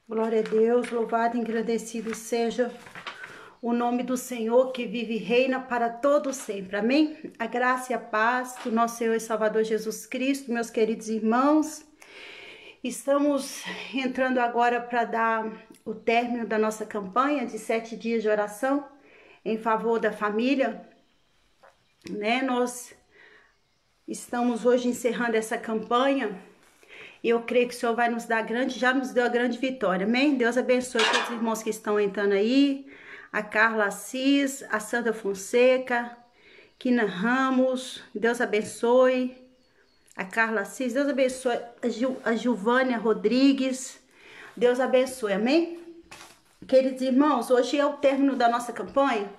Glória a Deus, louvado e engrandecido seja o nome do Senhor que vive e reina para todo sempre. Amém? A graça e a paz do nosso Senhor e Salvador Jesus Cristo, meus queridos irmãos. Estamos entrando agora para dar o término da nossa campanha de 7 dias de oração em favor da família, né? Nós estamos hoje encerrando essa campanha. E eu creio que o Senhor vai nos dar já nos deu a grande vitória, amém? Deus abençoe todos os irmãos que estão entrando aí, a Carla Assis, a Sandra Fonseca, Kina Ramos, Deus abençoe, a Carla Assis, Deus abençoe, a Gilvânia Rodrigues, Deus abençoe, amém? Queridos irmãos, hoje é o término da nossa campanha,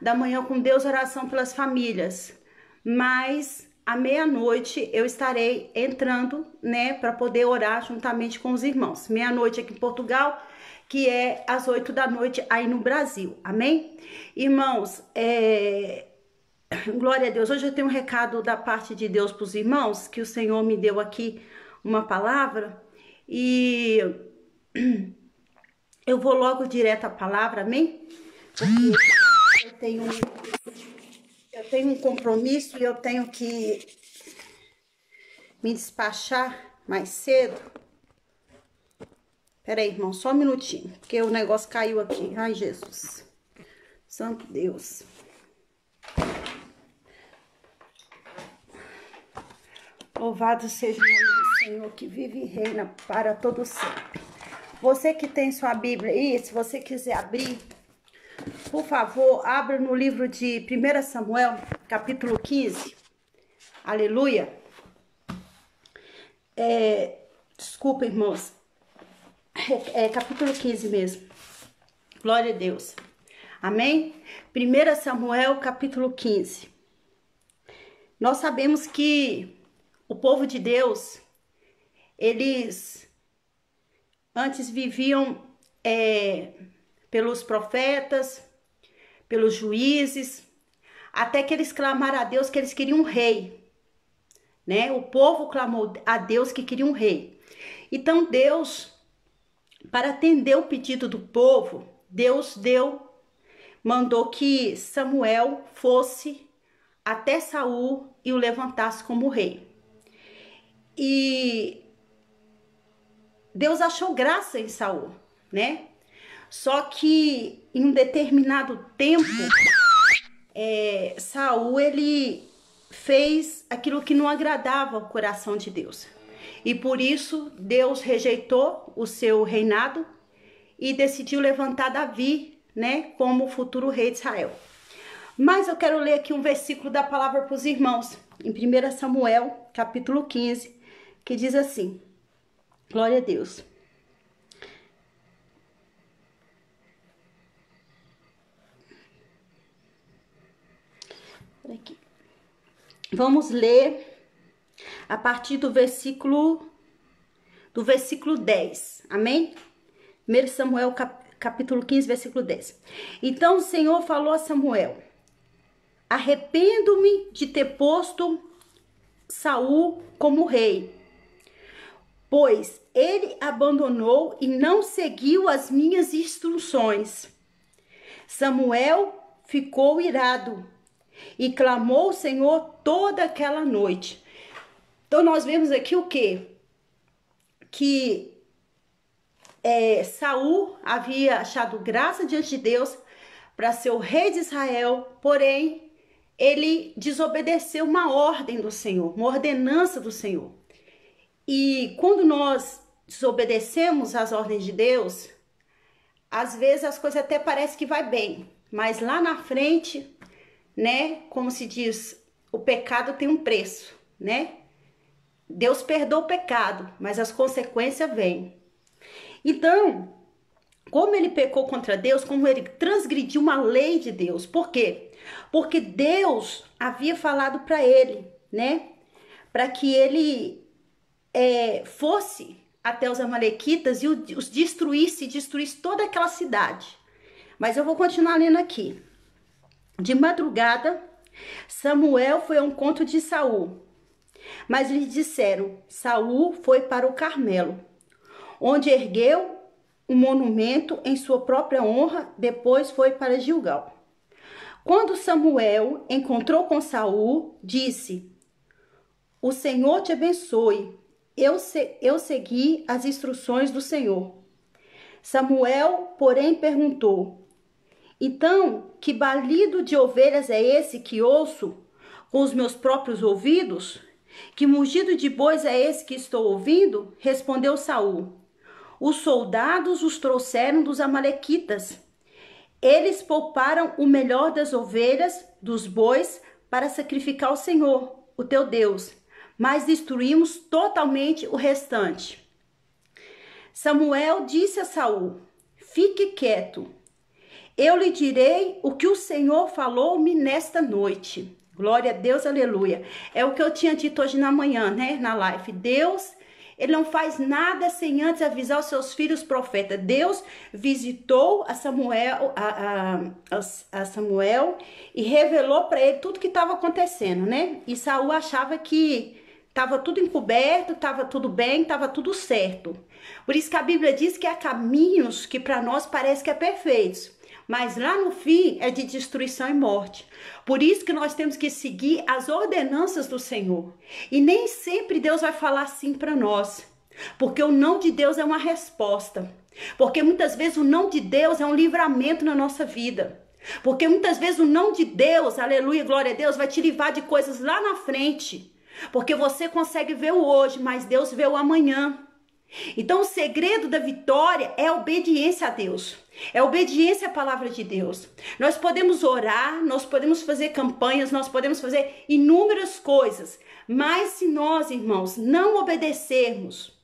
da Manhã com Deus, oração pelas famílias, mas à meia-noite eu estarei entrando, né, para poder orar juntamente com os irmãos. Meia-noite aqui em Portugal, que é às 8 da noite aí no Brasil, amém? Irmãos, glória a Deus. Hoje eu tenho um recado da parte de Deus para os irmãos, que o Senhor me deu aqui uma palavra, e eu vou logo direto à palavra, amém? Porque eu tenho um compromisso e eu tenho que me despachar mais cedo. Pera aí, irmão, só um minutinho, porque o negócio caiu aqui. Ai, Jesus. Santo Deus. Louvado seja o nome do Senhor que vive e reina para todo sempre. Você que tem sua Bíblia aí, se você quiser abrir, por favor, abra no livro de 1 Samuel, capítulo 15. Aleluia. Desculpa, irmãos. Capítulo 15 mesmo. Glória a Deus. Amém? 1 Samuel, capítulo 15. Nós sabemos que o povo de Deus, eles antes viviam pelos profetas, pelos juízes, até que eles clamaram a Deus que eles queriam um rei, né? O povo clamou a Deus que queria um rei. Então Deus, para atender o pedido do povo, Deus mandou que Samuel fosse até Saul e o levantasse como rei. E Deus achou graça em Saul, né? Só que em um determinado tempo, Saul, ele fez aquilo que não agradava ao coração de Deus. E por isso Deus rejeitou o seu reinado e decidiu levantar Davi, né, como o futuro rei de Israel. Mas eu quero ler aqui um versículo da palavra para os irmãos, em 1 Samuel, capítulo 15, que diz assim: glória a Deus. Aqui. Vamos ler a partir do versículo 10, amém? 1 Samuel capítulo 15, versículo 10. Então o Senhor falou a Samuel: arrependo-me de ter posto Saul como rei, pois ele abandonou e não seguiu as minhas instruções. Samuel ficou irado e clamou ao Senhor toda aquela noite. Então nós vemos aqui o quê? Que Saul havia achado graça diante de Deus para ser o rei de Israel, porém ele desobedeceu uma ordem do Senhor, uma ordenança do Senhor. E quando nós desobedecemos as ordens de Deus, às vezes as coisas até parecem que vai bem, mas lá na frente, né, como se diz, o pecado tem um preço, né? Deus perdoa o pecado, mas as consequências vêm. Então, como ele pecou contra Deus, como ele transgrediu uma lei de Deus. Por quê? Porque Deus havia falado para ele, né? Para que ele fosse até os amalequitas e os destruísse toda aquela cidade. Mas eu vou continuar lendo aqui. De madrugada, Samuel foi ao encontro de Saul, mas lhe disseram: Saul foi para o Carmelo, onde ergueu um monumento em sua própria honra, depois foi para Gilgal. Quando Samuel encontrou com Saul, disse: o Senhor te abençoe. Eu segui as instruções do Senhor. Samuel, porém, perguntou: então, que balido de ovelhas é esse que ouço com os meus próprios ouvidos? Que mugido de bois é esse que estou ouvindo? Respondeu Saul: os soldados os trouxeram dos amalequitas. Eles pouparam o melhor das ovelhas, dos bois, para sacrificar ao Senhor, o teu Deus, mas destruímos totalmente o restante. Samuel disse a Saul: fique quieto. Eu lhe direi o que o Senhor falou-me nesta noite. Glória a Deus, aleluia. É o que eu tinha dito hoje na manhã, né, na live. Deus, ele não faz nada sem antes avisar os seus filhos profetas. Deus visitou a Samuel, a Samuel e revelou para ele tudo que estava acontecendo, né? E Saul achava que estava tudo encoberto, estava tudo bem, estava tudo certo. Por isso que a Bíblia diz que há caminhos que para nós parece que é perfeitos, mas lá no fim é de destruição e morte. Por isso que nós temos que seguir as ordenanças do Senhor. E nem sempre Deus vai falar sim para nós. Porque o não de Deus é uma resposta. Porque muitas vezes o não de Deus é um livramento na nossa vida. Porque muitas vezes o não de Deus, aleluia, glória a Deus, vai te livrar de coisas lá na frente. Porque você consegue ver o hoje, mas Deus vê o amanhã. Então o segredo da vitória é a obediência a Deus. É a obediência à palavra de Deus. Nós podemos orar, nós podemos fazer campanhas, nós podemos fazer inúmeras coisas. Mas se nós, irmãos, não obedecermos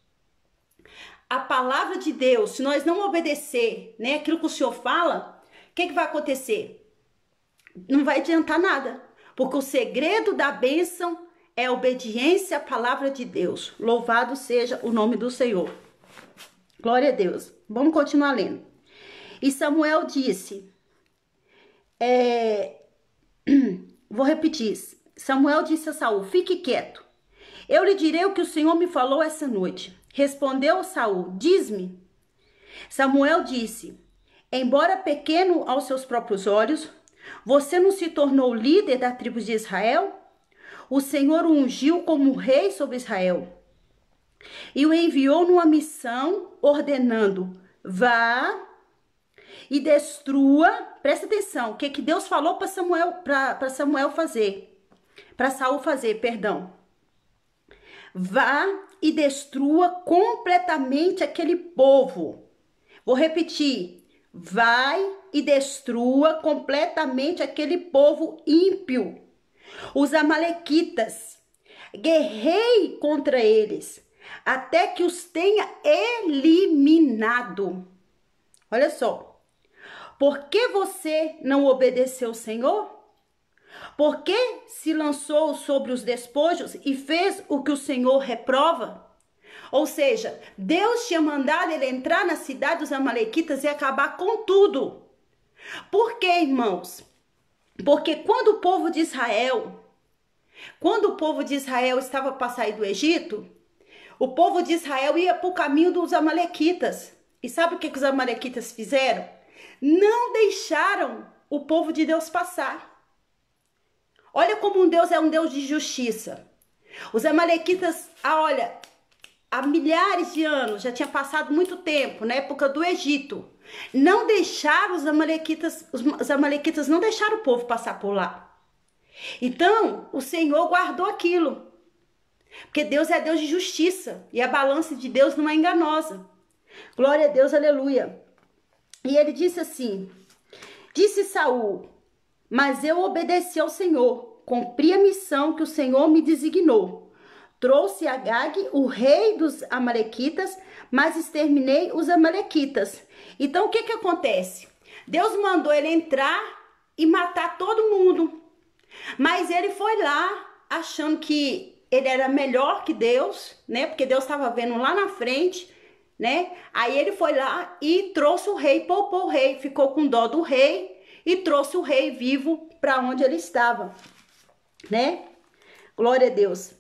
a palavra de Deus, se nós não obedecer, né, aquilo que o Senhor fala, o que vai acontecer? Não vai adiantar nada. Porque o segredo da bênção é a obediência à palavra de Deus. Louvado seja o nome do Senhor. Glória a Deus. Vamos continuar lendo. E Samuel disse, vou repetir. Samuel disse a Saul: fique quieto. Eu lhe direi o que o Senhor me falou essa noite. Respondeu Saul: diz-me. Samuel disse: embora pequeno aos seus próprios olhos, você não se tornou líder da tribo de Israel? O Senhor o ungiu como rei sobre Israel e o enviou numa missão, ordenando: vá e destrua. Presta atenção, o que Deus falou para Samuel fazer, para Saul fazer, perdão. Vá e destrua completamente aquele povo. Vou repetir: vai e destrua completamente aquele povo ímpio, os amalequitas. Guerrei contra eles até que os tenha eliminado. Olha só. Por que você não obedeceu o Senhor? Por que se lançou sobre os despojos e fez o que o Senhor reprova? Ou seja, Deus tinha mandado ele entrar na cidade dos amalequitas e acabar com tudo. Por quê, irmãos? Porque quando o povo de Israel estava para sair do Egito, o povo de Israel ia para o caminho dos amalequitas. E sabe o que os amalequitas fizeram? Não deixaram o povo de Deus passar. Olha como um Deus é um Deus de justiça. Os amalequitas, há milhares de anos, já tinha passado muito tempo, na época do Egito, não deixaram os amalequitas não deixaram o povo passar por lá. Então, o Senhor guardou aquilo. Porque Deus é Deus de justiça e a balança de Deus não é enganosa. Glória a Deus, aleluia. E ele disse assim: disse Saul: mas eu obedeci ao Senhor, cumpri a missão que o Senhor me designou. Trouxe Agag, o rei dos amalequitas, mas exterminei os amalequitas. Então o que acontece? Deus mandou ele entrar e matar todo mundo. Mas ele foi lá achando que ele era melhor que Deus, né? Porque Deus estava vendo lá na frente, né? Aí ele foi lá e trouxe o rei, poupou o rei, ficou com dó do rei e trouxe o rei vivo para onde ele estava, né? Glória a Deus.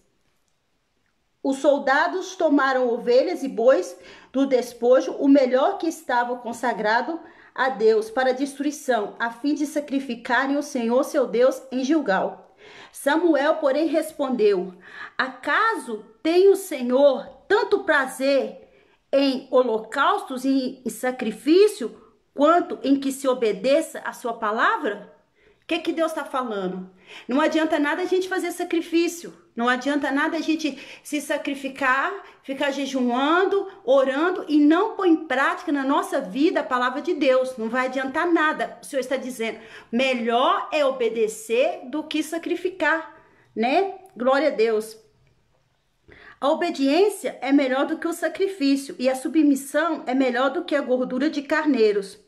Os soldados tomaram ovelhas e bois do despojo o melhor que estava consagrado a Deus para destruição, a fim de sacrificarem o Senhor seu Deus em Gilgal. Samuel, porém, respondeu: acaso tem o Senhor tanto prazer em holocaustos e em sacrifício, quanto em que se obedeça a sua palavra? O que Deus está falando? Não adianta nada a gente fazer sacrifício, não adianta nada a gente se sacrificar, ficar jejuando, orando e não pôr em prática na nossa vida a palavra de Deus. Não vai adiantar nada. O Senhor está dizendo, melhor é obedecer do que sacrificar, né? Glória a Deus. A obediência é melhor do que o sacrifício e a submissão é melhor do que a gordura de carneiros.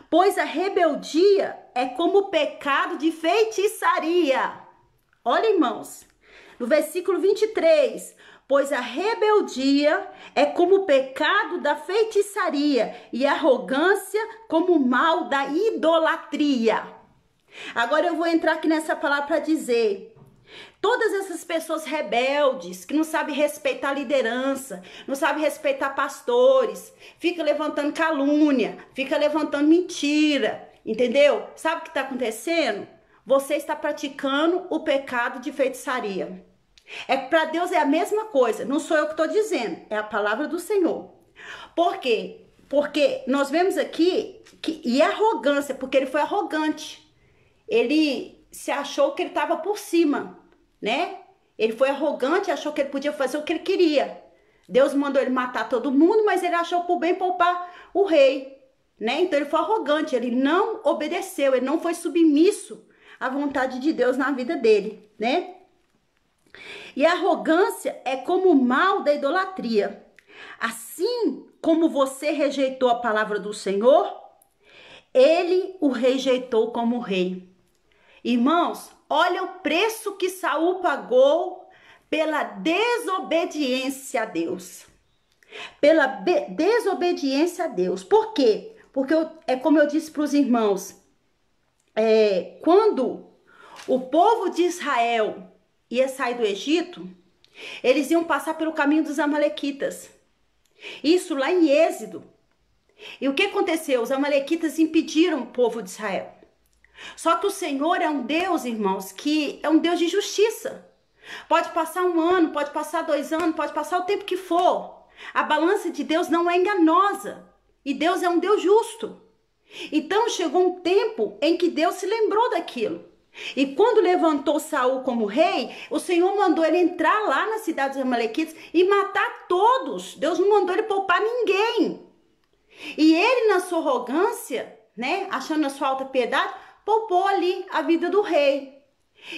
Pois a rebeldia é como o pecado de feitiçaria. Olha, irmãos, no versículo 23, pois a rebeldia é como o pecado da feitiçaria e a arrogância como o mal da idolatria. Agora eu vou entrar aqui nessa palavra para dizer, todas essas pessoas rebeldes, que não sabem respeitar a liderança, não sabem respeitar pastores, fica levantando calúnia, fica levantando mentira, entendeu? Sabe o que está acontecendo? Você está praticando o pecado de feitiçaria. Para Deus é a mesma coisa, não sou eu que estou dizendo, é a palavra do Senhor. Por quê? Porque nós vemos aqui, e arrogância, porque ele foi arrogante. Ele se achou que ele estava por cima, né? Ele foi arrogante, achou que ele podia fazer o que ele queria. Deus mandou ele matar todo mundo, mas ele achou por bem poupar o rei, né? Então ele foi arrogante, ele não obedeceu, ele não foi submisso à vontade de Deus na vida dele, né? E a arrogância é como o mal da idolatria. Assim como você rejeitou a palavra do Senhor, ele o rejeitou como rei. Irmãos, olha o preço que Saul pagou pela desobediência a Deus. Pela desobediência a Deus. Por quê? Porque é como eu disse para os irmãos, quando o povo de Israel ia sair do Egito, eles iam passar pelo caminho dos amalequitas. Isso lá em Êxodo. E o que aconteceu? Os amalequitas impediram o povo de Israel. Só que o Senhor é um Deus, irmãos, que é um Deus de justiça. Pode passar 1 ano, pode passar 2 anos, pode passar o tempo que for. A balança de Deus não é enganosa. E Deus é um Deus justo. Então chegou um tempo em que Deus se lembrou daquilo. E quando levantou Saul como rei, o Senhor mandou ele entrar lá na cidade dos amalequitas e matar todos. Deus não mandou ele poupar ninguém. E ele, na sua arrogância, né, achando a sua alta piedade, poupou ali a vida do rei.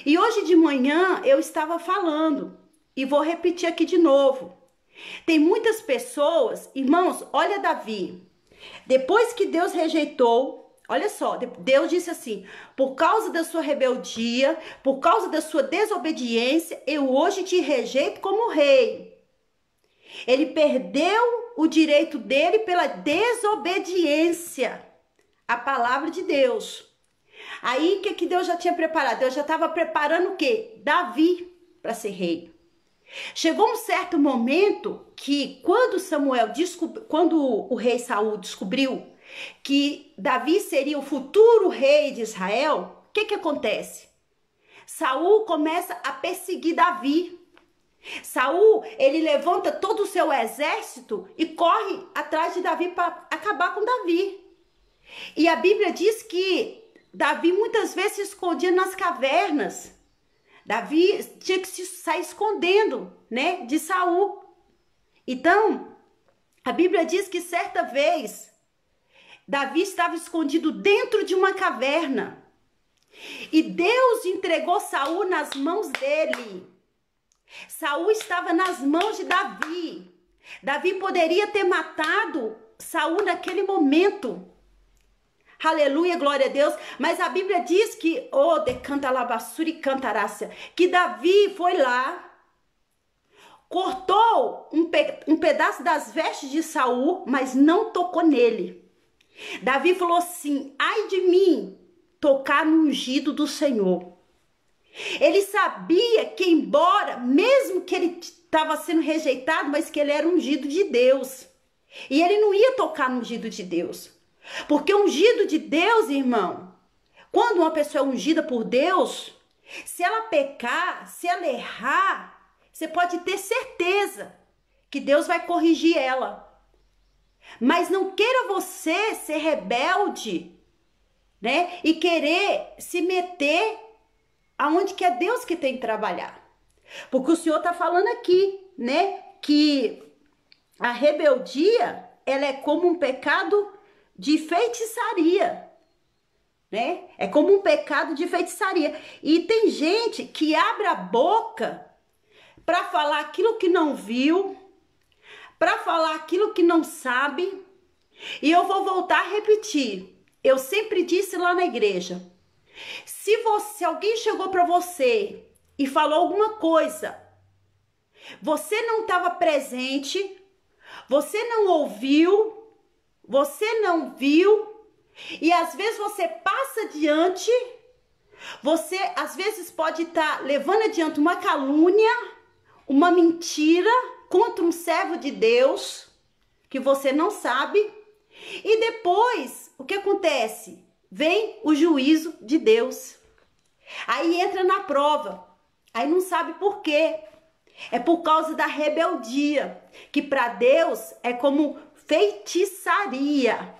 E hoje de manhã eu estava falando, e vou repetir aqui de novo. Tem muitas pessoas, irmãos, olha Davi. Depois que Deus rejeitou, olha só, Deus disse assim, por causa da sua rebeldia, por causa da sua desobediência, eu hoje te rejeito como rei. Ele perdeu o direito dele pela desobediência à palavra de Deus. Aí, o que Deus já tinha preparado? Deus já estava preparando o quê? Davi para ser rei. Chegou um certo momento que quando o rei Saul descobriu que Davi seria o futuro rei de Israel, o que acontece? Saul começa a perseguir Davi. Saul, ele levanta todo o seu exército e corre atrás de Davi para acabar com Davi. E a Bíblia diz que Davi muitas vezes se escondia nas cavernas. Davi tinha que se sair escondendo, né, de Saul. Então, a Bíblia diz que certa vez Davi estava escondido dentro de uma caverna. E Deus entregou Saul nas mãos dele. Saul estava nas mãos de Davi. Davi poderia ter matado Saul naquele momento. Aleluia, glória a Deus. Mas a Bíblia diz que, que Davi foi lá, cortou um pedaço das vestes de Saul, mas não tocou nele. Davi falou assim, ai de mim, tocar no ungido do Senhor. Ele sabia que embora, mesmo que ele estava sendo rejeitado, mas que ele era ungido de Deus. E ele não ia tocar no ungido de Deus. Porque o ungido de Deus, irmão, quando uma pessoa é ungida por Deus, se ela pecar, se ela errar, você pode ter certeza que Deus vai corrigir ela. Mas não queira você ser rebelde, né? E querer se meter aonde que é Deus que tem que trabalhar. Porque o Senhor está falando aqui, né? Que a rebeldia, ela é como um pecado de feitiçaria, né? É como um pecado de feitiçaria. E tem gente que abre a boca para falar aquilo que não viu, para falar aquilo que não sabe. E eu vou voltar a repetir. Eu sempre disse lá na igreja, se alguém chegou para você e falou alguma coisa, você não estava presente, você não ouviu, você não viu, e às vezes você passa adiante, você às vezes pode estar levando adiante uma calúnia, uma mentira contra um servo de Deus, que você não sabe, e depois, o que acontece? Vem o juízo de Deus. Aí entra na prova. Aí não sabe por quê. É por causa da rebeldia, que para Deus é como feitiçaria.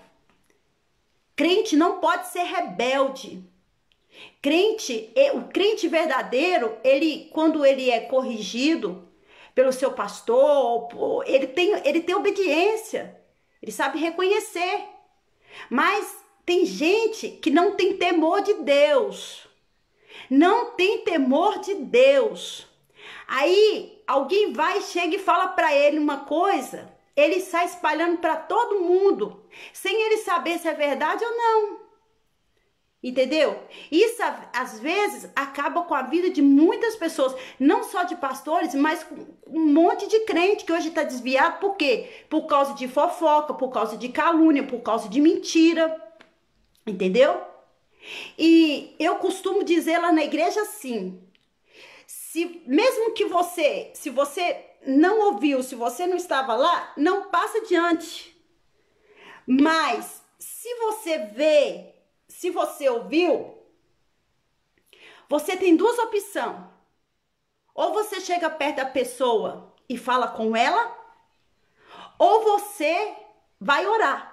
Crente não pode ser rebelde. O crente verdadeiro, quando ele é corrigido pelo seu pastor, ele tem obediência. Ele sabe reconhecer. Mas tem gente que não tem temor de Deus. Não tem temor de Deus. Aí alguém chega e fala para ele uma coisa, ele sai espalhando para todo mundo, sem ele saber se é verdade ou não. Entendeu? Isso às vezes acaba com a vida de muitas pessoas, não só de pastores, mas com um monte de crente que hoje está desviado. Por quê? Por causa de fofoca, por causa de calúnia, por causa de mentira. Entendeu? E eu costumo dizer lá na igreja assim, mesmo que se você não ouviu, se você não estava lá, não passa adiante. Mas se você vê, se você ouviu, você tem duas opções. Ou você chega perto da pessoa e fala com ela, ou você vai orar.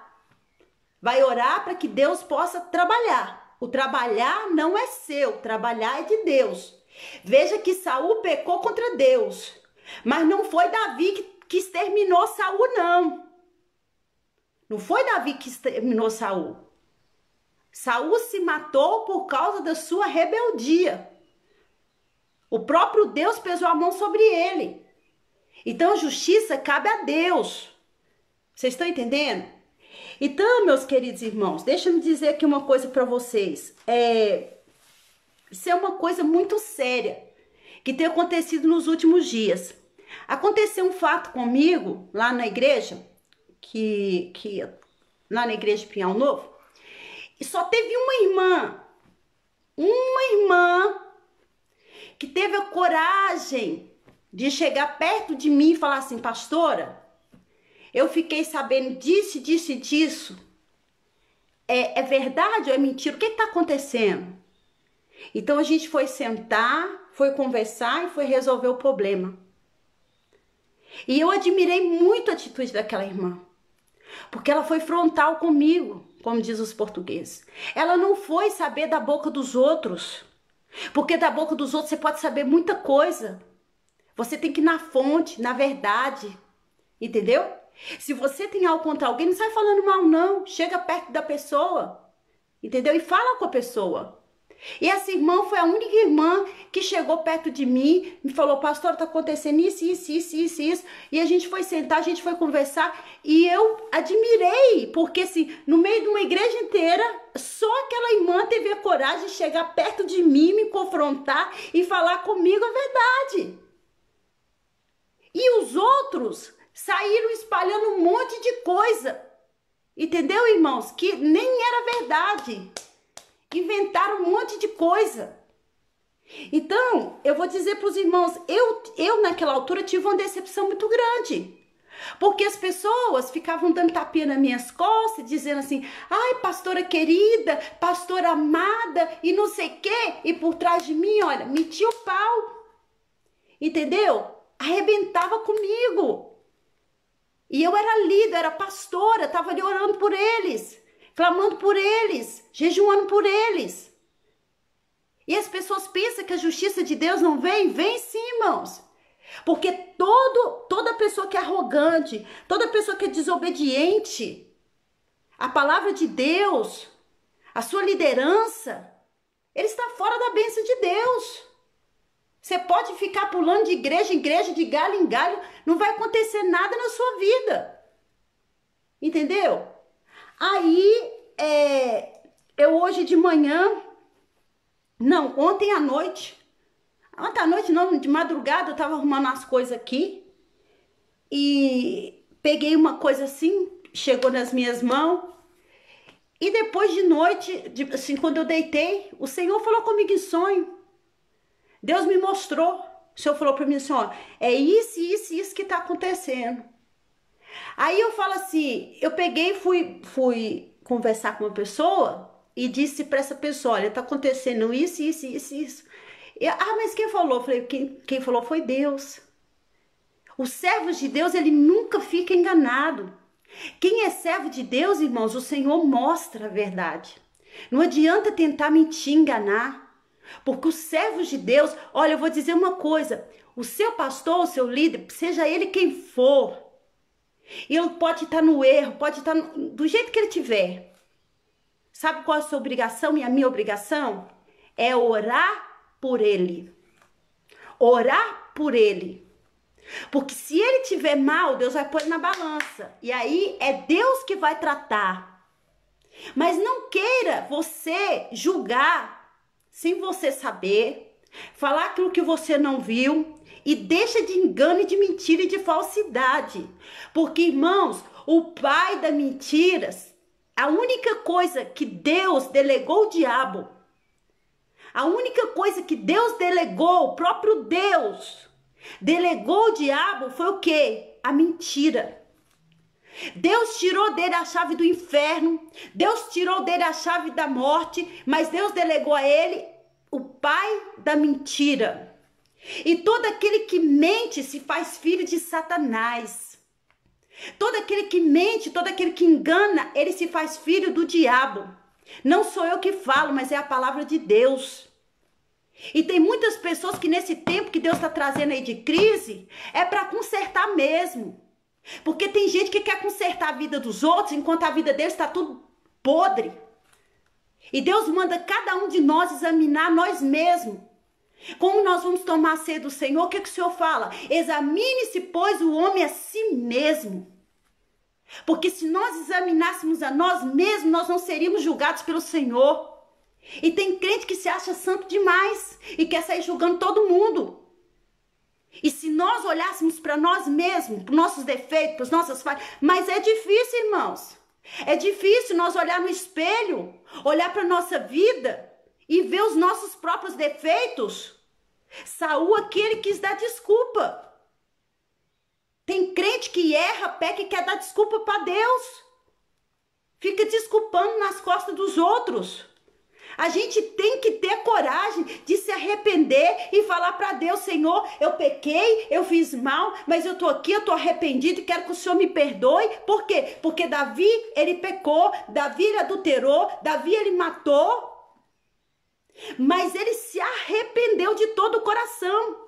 Vai orar para que Deus possa trabalhar. O trabalhar não é seu, o trabalhar é de Deus. Veja que Saul pecou contra Deus, mas não foi Davi que exterminou Saul, não. Não foi Davi que exterminou Saul. Saul se matou por causa da sua rebeldia. O próprio Deus pesou a mão sobre ele. Então a justiça cabe a Deus. Vocês estão entendendo? Então, meus queridos irmãos, deixa eu dizer aqui uma coisa para vocês. Isso é uma coisa muito séria que tem acontecido nos últimos dias. Aconteceu um fato comigo lá na igreja, lá na igreja de Pinhal Novo, e só teve uma irmã que teve a coragem de chegar perto de mim e falar assim: pastora, eu fiquei sabendo disso, disso e disso. É verdade ou é mentira? O que está acontecendo? Então a gente foi sentar, foi conversar e foi resolver o problema. E eu admirei muito a atitude daquela irmã, porque ela foi frontal comigo, como diz os portugueses. Ela não foi saber da boca dos outros, porque da boca dos outros você pode saber muita coisa. Você tem que ir na fonte, na verdade, entendeu? Se você tem algo contra alguém, não sai falando mal, não. Chega perto da pessoa, entendeu? E fala com a pessoa. E essa irmã foi a única irmã que chegou perto de mim, me falou: pastor, tá acontecendo isso. E a gente foi sentar, a gente foi conversar, e eu admirei, porque assim, no meio de uma igreja inteira, só aquela irmã teve a coragem de chegar perto de mim, me confrontar e falar comigo a verdade. E os outros saíram espalhando um monte de coisa, entendeu, irmãos? Que nem era verdade. Inventaram um monte de coisa. Então, eu vou dizer para os irmãos, eu naquela altura tive uma decepção muito grande. Porque as pessoas ficavam dando tapinha nas minhas costas, dizendo assim, ai, pastora querida, pastora amada, e não sei o quê. E por trás de mim, olha, metia o pau. Entendeu? Arrebentava comigo. E eu era líder, era pastora, estava ali orando por eles, clamando por eles, jejuando por eles. E as pessoas pensam que a justiça de Deus não vem? Vem sim, irmãos. Porque toda pessoa que é arrogante, toda pessoa que é desobediente, a palavra de Deus, a sua liderança, ele está fora da bênção de Deus. Você pode ficar pulando de igreja em igreja, de galho em galho, não vai acontecer nada na sua vida. Entendeu? Aí, eu hoje de manhã, não, ontem à noite não, de madrugada eu tava arrumando as coisas aqui e peguei uma coisa assim, chegou nas minhas mãos e depois de noite, assim, quando eu deitei, o Senhor falou comigo em sonho. Deus me mostrou. O Senhor falou para mim assim, ó, é isso, isso, isso que tá acontecendo. Aí eu falo assim, eu peguei e fui conversar com uma pessoa e disse para essa pessoa, olha, tá acontecendo isso, isso, isso, isso. Mas quem falou? Eu falei, quem falou foi Deus. Os servos de Deus, ele nunca fica enganado. Quem é servo de Deus, irmãos, o Senhor mostra a verdade. Não adianta tentar mentir, enganar. Porque os servos de Deus, olha, eu vou dizer uma coisa, o seu pastor, o seu líder, seja ele quem for, ele pode estar no erro, pode estar do jeito que ele tiver. Sabe qual é a sua obrigação e a minha obrigação? É orar por ele. Orar por ele. Porque se ele tiver mal, Deus vai pôr na balança. E aí é Deus que vai tratar. Mas não queira você julgar sem você saber, falar aquilo que você não viu e deixa de engano e de mentira e de falsidade. Porque, irmãos, o pai das mentiras, a única coisa que Deus delegou ao diabo, a única coisa que Deus delegou, o próprio Deus delegou ao diabo foi o quê? A mentira. Deus tirou dele a chave do inferno, Deus tirou dele a chave da morte, mas Deus delegou a ele o pai da mentira. E todo aquele que mente se faz filho de Satanás. Todo aquele que mente, todo aquele que engana, ele se faz filho do diabo. Não sou eu que falo, mas é a palavra de Deus. E tem muitas pessoas que nesse tempo que Deus está trazendo aí de crise, é para consertar mesmo. Porque tem gente que quer consertar a vida dos outros, enquanto a vida deles está tudo podre. E Deus manda cada um de nós examinar nós mesmos. Como nós vamos tomar a ceia do Senhor? O que o Senhor fala? Examine-se, pois, o homem a si mesmo. Porque se nós examinássemos a nós mesmos, nós não seríamos julgados pelo Senhor. E tem crente que se acha santo demais e quer sair julgando todo mundo. E se nós olhássemos para nós mesmos, para os nossos defeitos, para as nossas falhas, mas é difícil, irmãos. É difícil nós olhar no espelho, olhar para a nossa vida e ver os nossos próprios defeitos. Saul, aquele quis dar desculpa. Tem crente que erra, peca e quer dar desculpa para Deus. Fica desculpando nas costas dos outros. A gente tem que ter coragem de se arrepender e falar para Deus, Senhor, eu pequei, eu fiz mal, mas eu tô aqui, eu tô arrependido e quero que o Senhor me perdoe. Por quê? Porque Davi, ele pecou, Davi, ele adulterou, Davi, ele matou, mas ele se arrependeu de todo o coração.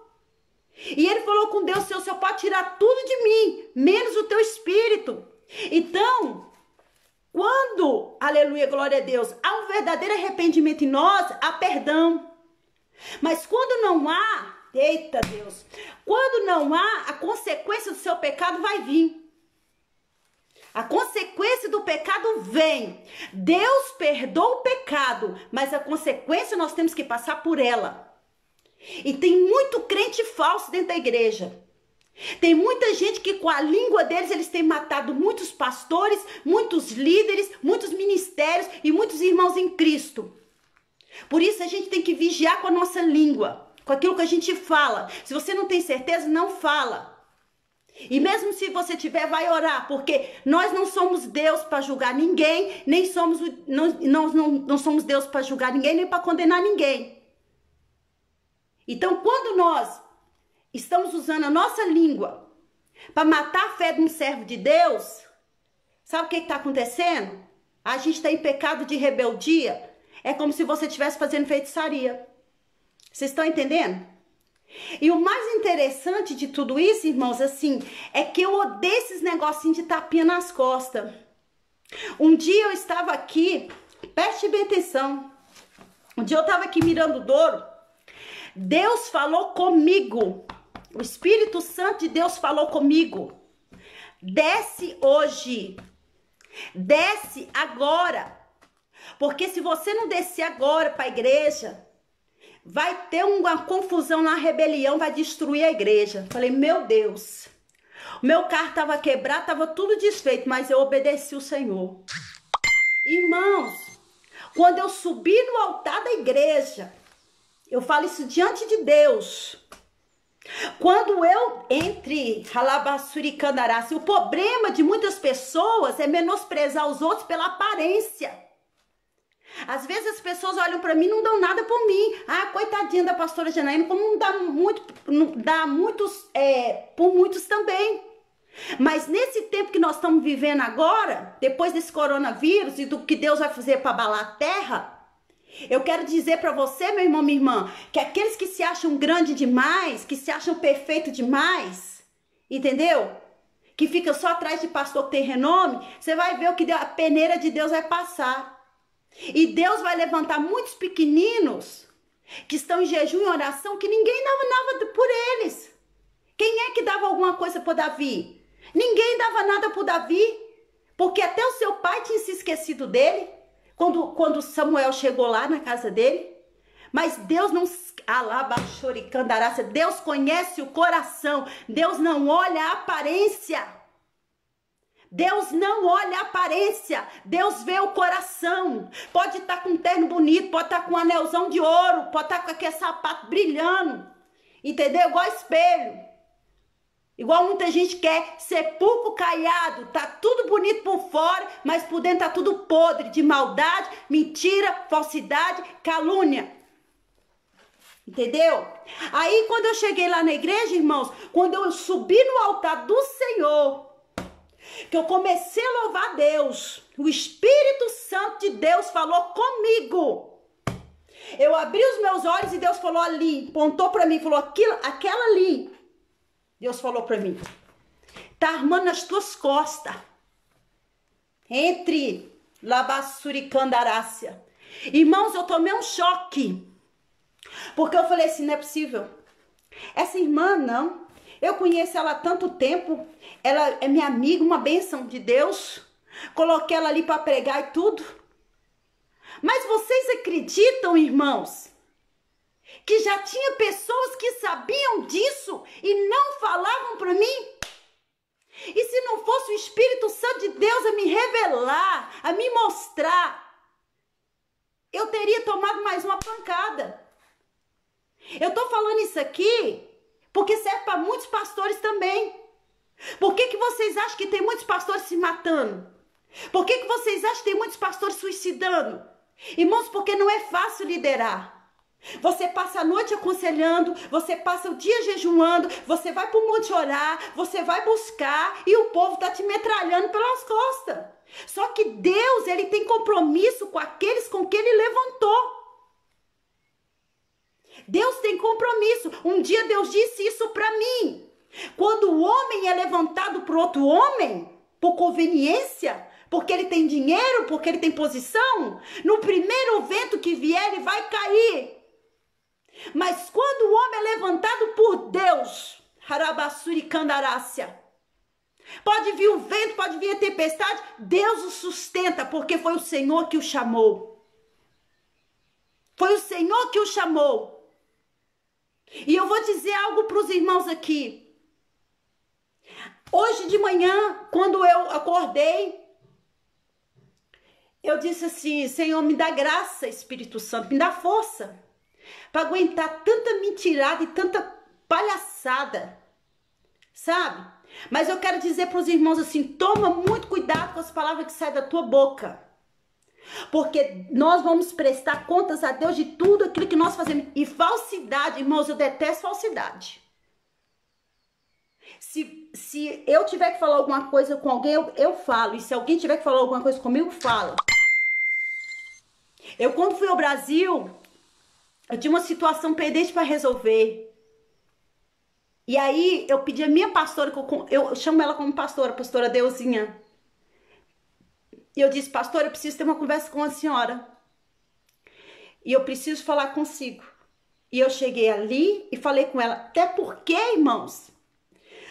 E ele falou com Deus, Senhor pode tirar tudo de mim, menos o teu espírito. Então, quando, aleluia, glória a Deus, há um verdadeiro arrependimento em nós, há perdão. Mas quando não há, eita Deus, quando não há, a consequência do seu pecado vai vir. A consequência do pecado vem. Deus perdoa o pecado, mas a consequência nós temos que passar por ela. E tem muito crente falso dentro da igreja. Tem muita gente que com a língua deles eles têm matado muitos pastores, muitos líderes, muitos ministérios e muitos irmãos em Cristo. Por isso a gente tem que vigiar com a nossa língua, com aquilo que a gente fala. Se você não tem certeza, não fala. E mesmo se você tiver, vai orar, porque nós não somos Deus para julgar ninguém, nem somos não somos Deus para julgar ninguém, nem para condenar ninguém. Então, quando nós estamos usando a nossa língua para matar a fé de um servo de Deus, sabe o que está acontecendo? A gente está em pecado de rebeldia. É como se você estivesse fazendo feitiçaria. Vocês estão entendendo? E o mais interessante de tudo isso, irmãos, assim, é que eu odeio esses negocinhos de tapinha nas costas. Um dia eu estava aqui, preste bem atenção. Um dia eu estava aqui mirando o Douro. Deus falou comigo. O Espírito Santo de Deus falou comigo. Desce hoje. Desce agora. Porque se você não descer agora para a igreja, vai ter uma confusão na rebelião, vai destruir a igreja. Falei, meu Deus. O meu carro estava quebrado, estava tudo desfeito, mas eu obedeci o Senhor. Irmãos, quando eu subi no altar da igreja, eu falo isso diante de Deus. Quando eu entre Halabassuri Candarassi, o problema de muitas pessoas é menosprezar os outros pela aparência. Às vezes as pessoas olham para mim e não dão nada por mim. Ah, coitadinha da pastora Janaína, como não dá muitos por muitos também. Mas nesse tempo que nós estamos vivendo agora, depois desse coronavírus e do que Deus vai fazer para abalar a terra, eu quero dizer para você, meu irmão, minha irmã, que aqueles que se acham grande demais, que se acham perfeito demais, entendeu? Que fica só atrás de pastor que tem renome, você vai ver o que a peneira de Deus vai passar. E Deus vai levantar muitos pequeninos que estão em jejum e oração que ninguém dava nada por eles. Quem é que dava alguma coisa por Davi? Ninguém dava nada por Davi, porque até o seu pai tinha se esquecido dele quando Samuel chegou lá na casa dele. Mas Deus não... Deus conhece o coração. Deus não olha a aparência. Deus não olha a aparência, Deus vê o coração. Pode estar com um terno bonito, pode estar com um anelzão de ouro, pode estar com aquele sapato brilhando, entendeu? Igual espelho. Igual muita gente quer, sepulcro caiado, tá tudo bonito por fora, mas por dentro tá tudo podre de maldade, mentira, falsidade, calúnia. Entendeu? Aí quando eu cheguei lá na igreja, irmãos, quando eu subi no altar do Senhor, que eu comecei a louvar a Deus, o Espírito Santo de Deus falou comigo. Eu abri os meus olhos e Deus falou ali, apontou para mim, falou aquela ali. Deus falou para mim, tá armando nas tuas costas, entre Labassuri e Candarácia. Irmãos, eu tomei um choque, porque eu falei assim, não é possível. Essa irmã, não. Eu conheço ela há tanto tempo, ela é minha amiga, uma bênção de Deus. Coloquei ela ali para pregar e tudo. Mas vocês acreditam, irmãos, que já tinha pessoas que sabiam disso e não falavam para mim? E se não fosse o Espírito Santo de Deus a me revelar, a me mostrar, eu teria tomado mais uma pancada. Eu tô falando isso aqui porque serve para muitos pastores também. Por que vocês acham que tem muitos pastores se matando? Por que vocês acham que tem muitos pastores suicidando? Irmãos, porque não é fácil liderar. Você passa a noite aconselhando, você passa o dia jejuando, você vai para o monte orar, você vai buscar e o povo está te metralhando pelas costas. Só que Deus, ele tem compromisso com aqueles com que ele levantou. Deus tem compromisso. Um dia Deus disse isso para mim. Quando o homem é levantado por outro homem, por conveniência, porque ele tem dinheiro, porque ele tem posição, no primeiro vento que vier ele vai cair. Mas quando o homem é levantado por Deus, Harabassuri Candarácia, pode vir o vento, pode vir a tempestade, Deus o sustenta, porque foi o Senhor que o chamou. Foi o Senhor que o chamou. E eu vou dizer algo para os irmãos aqui. Hoje de manhã, quando eu acordei, eu disse assim, Senhor, me dá graça, Espírito Santo, me dá força para aguentar tanta mentirada e tanta palhaçada, sabe? Mas eu quero dizer para os irmãos assim, toma muito cuidado com as palavras que saem da tua boca. Porque nós vamos prestar contas a Deus de tudo aquilo que nós fazemos. E falsidade, irmãos, eu detesto falsidade. Se eu tiver que falar alguma coisa com alguém, eu falo. E se alguém tiver que falar alguma coisa comigo, fala. Eu, quando fui ao Brasil, eu tinha uma situação pendente para resolver. E aí, eu pedi a minha pastora, eu chamo ela como pastora, pastora Deusinha. E eu disse, pastora, eu preciso ter uma conversa com a senhora. E eu preciso falar consigo. E eu cheguei ali e falei com ela. Até porque, irmãos,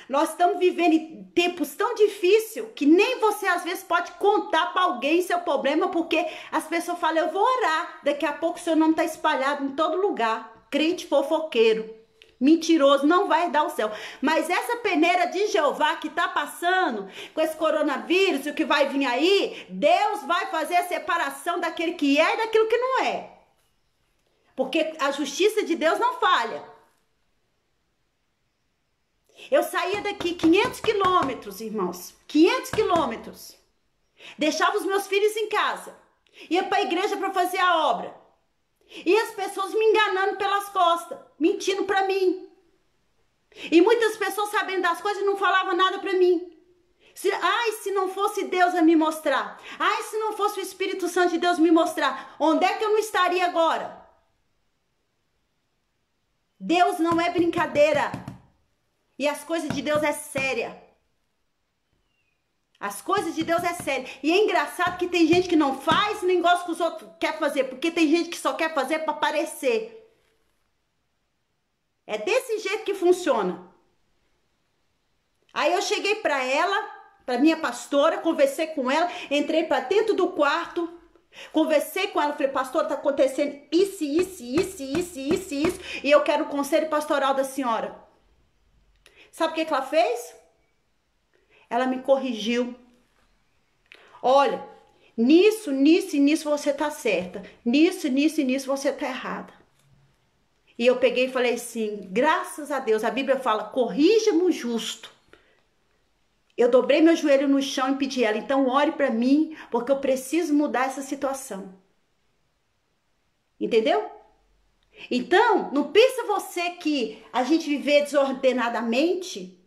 nós estamos vivendo em tempos tão difíceis que nem você às vezes pode contar para alguém seu problema, porque as pessoas falam, eu vou orar. Daqui a pouco o seu nome está espalhado em todo lugar. Crente fofoqueiro, mentiroso, não vai dar o céu. Mas essa peneira de Jeová que está passando com esse coronavírus, o que vai vir aí, Deus vai fazer a separação daquele que é e daquilo que não é. Porque a justiça de Deus não falha. Eu saía daqui 500 quilômetros, irmãos. 500 quilômetros. Deixava os meus filhos em casa. Ia para a igreja para fazer a obra. E as pessoas me enganando pelas costas. Mentindo para mim. E muitas pessoas sabendo das coisas não falavam nada para mim. Se não fosse Deus a me mostrar. Se não fosse o Espírito Santo de Deus me mostrar. Onde é que eu não estaria agora? Deus não é brincadeira. E as coisas de Deus é séria. As coisas de Deus é séria. E é engraçado que tem gente que não faz nem gosta que os outros querem fazer. Porque tem gente que só quer fazer para aparecer. É desse jeito que funciona. Aí eu cheguei para ela, para minha pastora, conversei com ela, entrei para dentro do quarto, conversei com ela, falei, pastora, tá acontecendo isso, e eu quero o conselho pastoral da senhora. Sabe o que ela fez? Ela me corrigiu. Olha, nisso e nisso você tá certa. Nisso e nisso você tá errada. E eu peguei e falei assim, graças a Deus, a Bíblia fala, corrija-me o justo. Eu dobrei meu joelho no chão e pedi ela, então ore para mim, porque eu preciso mudar essa situação. Entendeu? Então, não pensa você que a gente viver desordenadamente,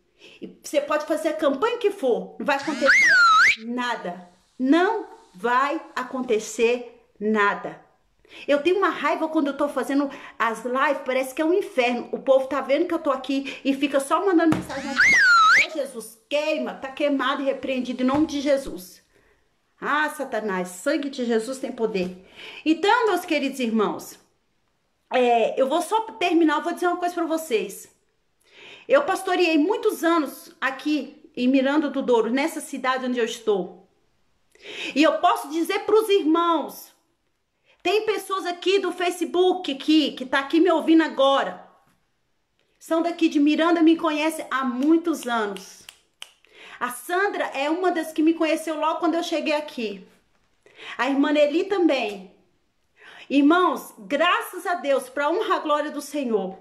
você pode fazer a campanha que for, não vai acontecer nada. Não vai acontecer nada. Eu tenho uma raiva quando eu tô fazendo as lives, parece que é um inferno. O povo tá vendo que eu tô aqui e fica só mandando mensagem. Jesus, queima, tá queimado e repreendido em nome de Jesus. Satanás, sangue de Jesus tem poder. Então, meus queridos irmãos, eu vou só terminar, eu vou dizer uma coisa para vocês. Eu pastoreei muitos anos aqui em Miranda do Douro, nessa cidade onde eu estou. E eu posso dizer para os irmãos, tem pessoas aqui do Facebook que tá aqui me ouvindo agora. São daqui de Miranda, me conhecem há muitos anos. A Sandra é uma das que me conheceu logo quando eu cheguei aqui. A irmã Eli também. Irmãos, graças a Deus, para honra a glória do Senhor.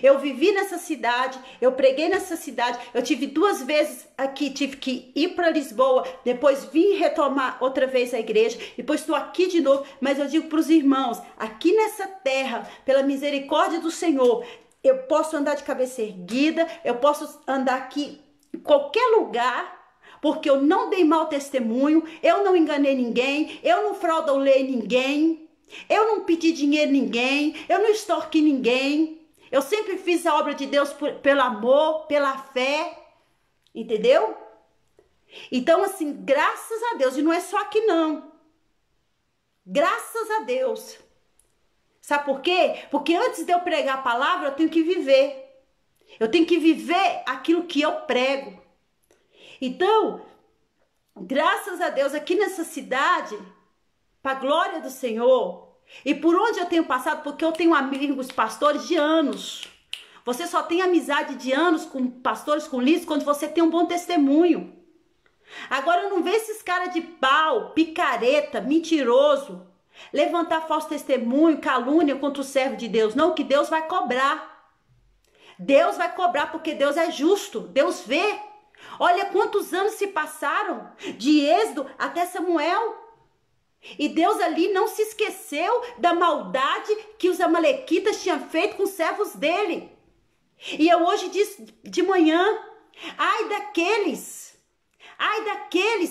Eu vivi nessa cidade, eu preguei nessa cidade, eu tive 2 vezes aqui, tive que ir para Lisboa, depois vim retomar outra vez a igreja, depois estou aqui de novo, mas eu digo para os irmãos, aqui nessa terra, pela misericórdia do Senhor, eu posso andar de cabeça erguida, eu posso andar aqui em qualquer lugar, porque eu não dei mau testemunho, eu não enganei ninguém, eu não fraudulei ninguém, eu não pedi dinheiro a ninguém, eu não extorqui ninguém. Eu sempre fiz a obra de Deus pelo amor, pela fé, entendeu? Então, assim, graças a Deus, e não é só aqui não. Graças a Deus. Sabe por quê? Porque antes de eu pregar a palavra, eu tenho que viver. Eu tenho que viver aquilo que eu prego. Então, graças a Deus, aqui nessa cidade, para a glória do Senhor, e por onde eu tenho passado, porque eu tenho amigos pastores de anos. Você só tem amizade de anos com pastores, com líderes, quando você tem um bom testemunho. Agora eu não vejo esses caras de pau, picareta, mentiroso, levantar falso testemunho, calúnia contra o servo de Deus. Não, que Deus vai cobrar. Deus vai cobrar porque Deus é justo. Deus vê Olha quantos anos se passaram de Êxodo até Samuel. E Deus ali não se esqueceu da maldade que os amalequitas tinham feito com os servos dele. E eu hoje disse de manhã, ai daqueles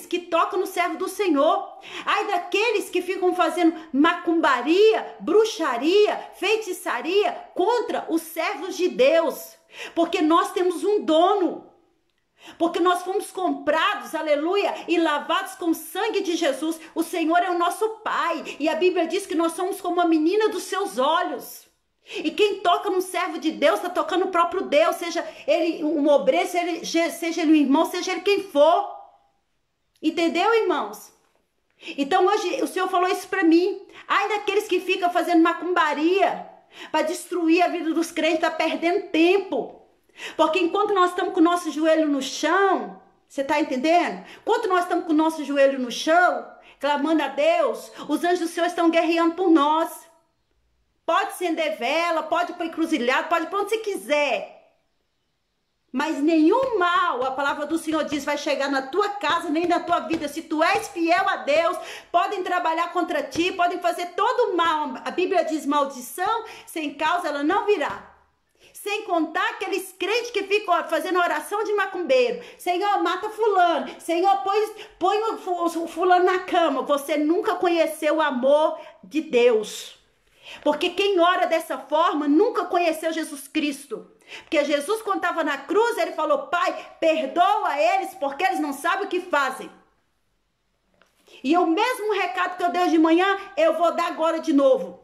que tocam no servo do Senhor, ai daqueles que ficam fazendo macumbaria, bruxaria, feitiçaria contra os servos de Deus, porque nós temos um dono, porque nós fomos comprados, aleluia, e lavados com o sangue de Jesus. O Senhor é o nosso Pai, e a Bíblia diz que nós somos como a menina dos seus olhos. E quem toca no servo de Deus está tocando o próprio Deus, seja ele um obreiro, seja ele um irmão, seja ele quem for. Entendeu, irmãos? Então hoje o Senhor falou isso para mim. Ai daqueles que ficam fazendo macumbaria para destruir a vida dos crentes, tá perdendo tempo. Porque enquanto nós estamos com o nosso joelho no chão, você está entendendo? Enquanto nós estamos com o nosso joelho no chão, clamando a Deus, os anjos do Senhor estão guerreando por nós. Pode acender vela, pode ir para encruzilhada, pode ir para onde você quiser. Mas nenhum mal, a palavra do Senhor diz, vai chegar na tua casa, nem na tua vida. Se tu és fiel a Deus, podem trabalhar contra ti, podem fazer todo mal. A Bíblia diz, maldição, sem causa ela não virá. Sem contar aqueles crentes que ficam fazendo oração de macumbeiro. Senhor, mata fulano. Senhor, põe o fulano na cama. Você nunca conheceu o amor de Deus. Porque quem ora dessa forma nunca conheceu Jesus Cristo. Porque Jesus, quando estava na cruz, ele falou, Pai, perdoa eles porque eles não sabem o que fazem. E o mesmo recado que eu dei de manhã, eu vou dar agora de novo.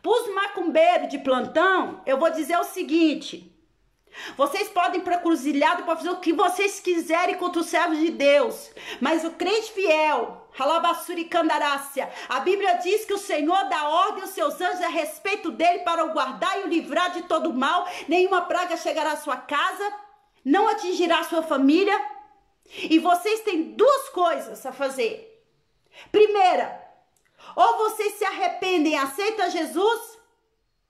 Para os macumbeiros de plantão, eu vou dizer o seguinte. Vocês podem ir para a cruzilhada para fazer o que vocês quiserem contra os servos de Deus. Mas o crente fiel, Halabassuri Candarácia, a Bíblia diz que o Senhor dá ordem aos seus anjos a respeito dele para o guardar e o livrar de todo mal. Nenhuma praga chegará à sua casa, não atingirá a sua família. E vocês têm duas coisas a fazer. Primeira, ou vocês se arrependem e aceitam Jesus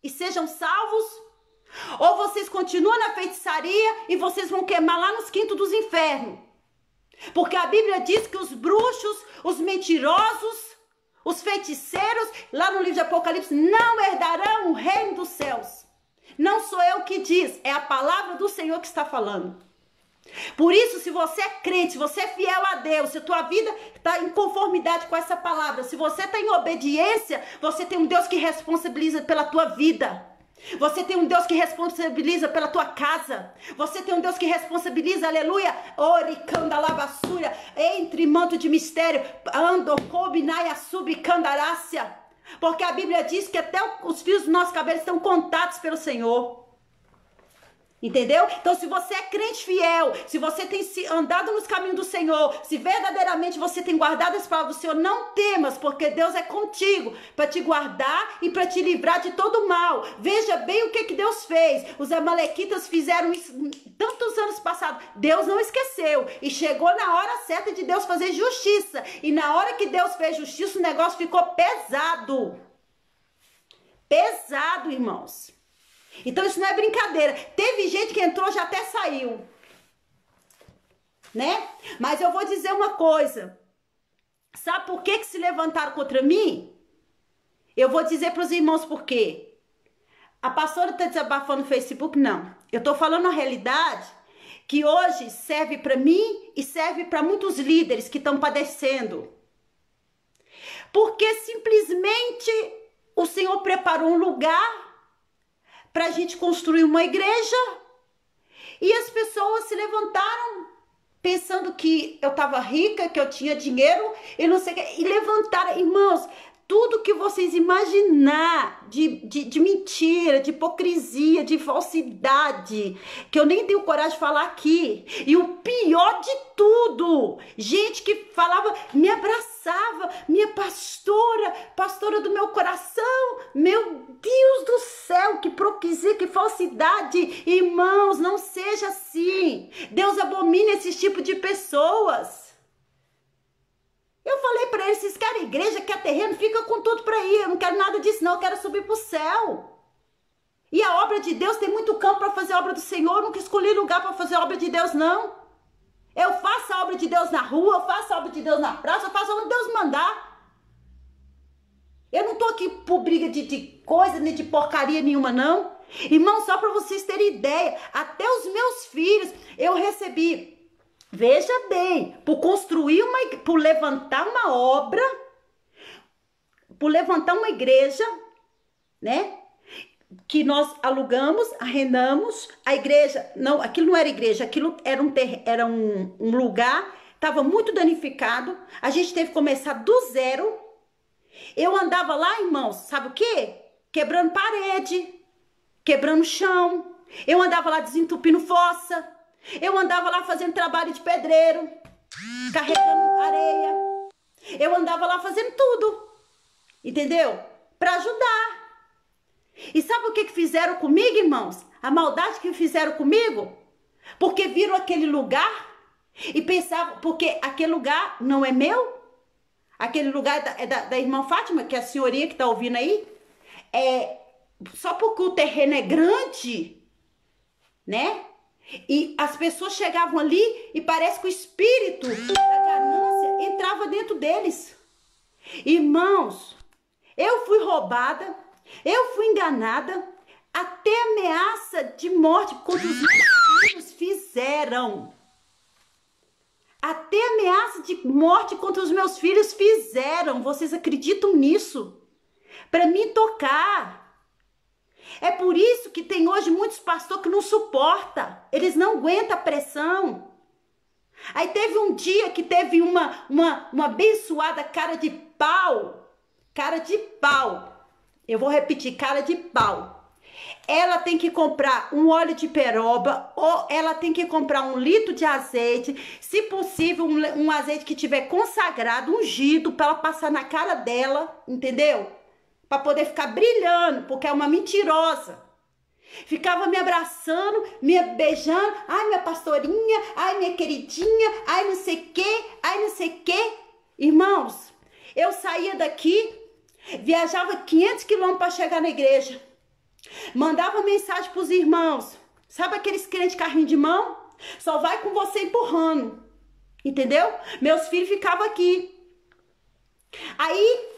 e sejam salvos, ou vocês continuam na feitiçaria e vocês vão queimar lá nos quintos dos infernos. Porque a Bíblia diz que os bruxos, os mentirosos, os feiticeiros, lá no livro de Apocalipse, não herdarão o reino dos céus. Não sou eu que diz, é a palavra do Senhor que está falando. Por isso, se você é crente, se você é fiel a Deus, se a tua vida está em conformidade com essa palavra, se você está em obediência, você tem um Deus que responsabiliza pela tua vida. Você tem um Deus que responsabiliza pela tua casa. Você tem um Deus que responsabiliza, aleluia, oricandalabassura, entre manto de mistério, andocobinaya subicandarácia. Porque a Bíblia diz que até os fios dos nossos cabelos estão contados pelo Senhor. Entendeu? Então, se você é crente fiel, se você tem andado nos caminhos do Senhor, se verdadeiramente você tem guardado as palavras do Senhor, não temas, porque Deus é contigo para te guardar e para te livrar de todo mal. Veja bem o que Deus fez. Os amalequitas fizeram isso tantos anos passados. Deus não esqueceu e chegou na hora certa de Deus fazer justiça. E na hora que Deus fez justiça, o negócio ficou pesado. Pesado, irmãos. Então isso não é brincadeira. Teve gente que entrou, já até saiu. Né? Mas eu vou dizer uma coisa. Sabe por que se levantaram contra mim? Eu vou dizer para os irmãos por quê. A pastora está desabafando no Facebook? Não. Eu estou falando a realidade que hoje serve para mim e serve para muitos líderes que estão padecendo. Porque simplesmente o Senhor preparou um lugar para a gente construir uma igreja e as pessoas se levantaram pensando que eu estava rica, que eu tinha dinheiro e não sei o que, e levantaram, irmãos, tudo que vocês imaginar de mentira, de hipocrisia, de falsidade, que eu nem tenho coragem de falar aqui. E o pior de tudo, gente que falava, me abraçava, minha pastora do meu coração, meu Deus do céu, que hipocrisia, que falsidade. Irmãos, não seja assim. Deus abomina esse tipo de pessoas. Eu falei para eles, vocês querem igreja, quer terreno, fica com tudo para ir. Eu não quero nada disso não, eu quero subir para o céu. E a obra de Deus tem muito campo para fazer a obra do Senhor. Eu nunca escolhi lugar para fazer a obra de Deus não. Eu faço a obra de Deus na rua, eu faço a obra de Deus na praça, eu faço a obra de Deus mandar. Eu não tô aqui por briga de coisa, nem de porcaria nenhuma, não. Irmão, só para vocês terem ideia, até os meus filhos eu recebi, veja bem, por construir por levantar uma obra, por levantar uma igreja, né? Que nós alugamos, arrendamos, a igreja, não, aquilo não era igreja, aquilo era um lugar, estava muito danificado, a gente teve que começar do zero. Eu andava lá, irmãos, sabe o quê? Quebrando parede, quebrando chão, eu andava lá desentupindo fossa, eu andava lá fazendo trabalho de pedreiro, carregando areia, eu andava lá fazendo tudo, entendeu? Para ajudar. E sabe o que fizeram comigo, irmãos? A maldade que fizeram comigo? Porque viram aquele lugar e pensavam, porque aquele lugar não é meu? Aquele lugar é da irmã Fátima, que é a senhoria que está ouvindo aí. Só porque o terreno é grande, né? E as pessoas chegavam ali e parece que o espírito da ganância entrava dentro deles. Irmãos, eu fui roubada, eu fui enganada, até ameaça de morte contra os meus filhos fizeram. Até ameaça de morte contra os meus filhos fizeram. Vocês acreditam nisso? Para me tocar. É por isso que tem hoje muitos pastores que não suportam. Eles não aguentam a pressão. Aí teve um dia que teve uma abençoada cara de pau. Cara de pau. Eu vou repetir, cara de pau. Ela tem que comprar um óleo de peroba, ou ela tem que comprar 1 litro de azeite, se possível um azeite que tiver consagrado, ungido, para ela passar na cara dela, entendeu? Para poder ficar brilhando, porque é uma mentirosa. Ficava me abraçando, me beijando, ai minha pastorinha, ai minha queridinha, ai não sei quê, ai não sei quê. Irmãos, eu saía daqui, viajava 500 quilômetros para chegar na igreja. Mandava mensagem para os irmãos. Sabe aqueles crentes carrinho de mão? Só vai com você empurrando. Entendeu? Meus filhos ficavam aqui. Aí,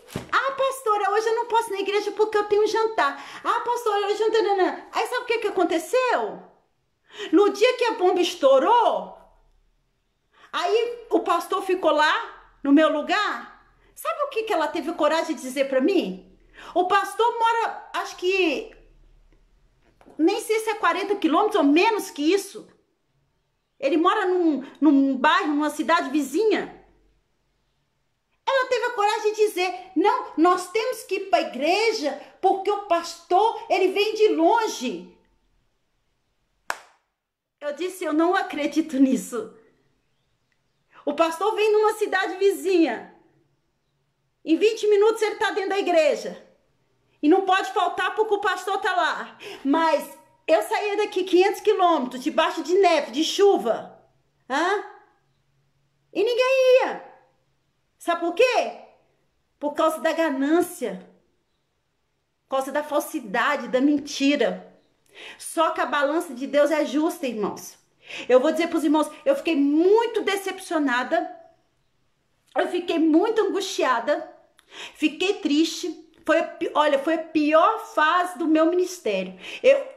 pastora, hoje eu não posso ir na igreja porque eu tenho um jantar. Pastora, hoje eu não tenho... Aí sabe o que aconteceu? No dia que a bomba estourou, aí o pastor ficou lá, no meu lugar. Sabe o que ela teve coragem de dizer para mim? O pastor mora, acho que... nem sei se é 40 quilômetros ou menos que isso. Ele mora num bairro, numa cidade vizinha. Ela teve a coragem de dizer, não, nós temos que ir para a igreja porque o pastor, ele vem de longe. Eu disse, eu não acredito nisso. O pastor vem numa cidade vizinha. Em 20 minutos ele está dentro da igreja. E não pode faltar porque o pastor está lá. Mas eu saía daqui 500 quilômetros, debaixo de neve, de chuva. E ninguém ia. Sabe por quê? Por causa da ganância. Por causa da falsidade, da mentira. Só que a balança de Deus é justa, irmãos. Eu vou dizer para os irmãos, eu fiquei muito decepcionada. Eu fiquei muito angustiada. Fiquei triste. Foi a pior fase do meu ministério.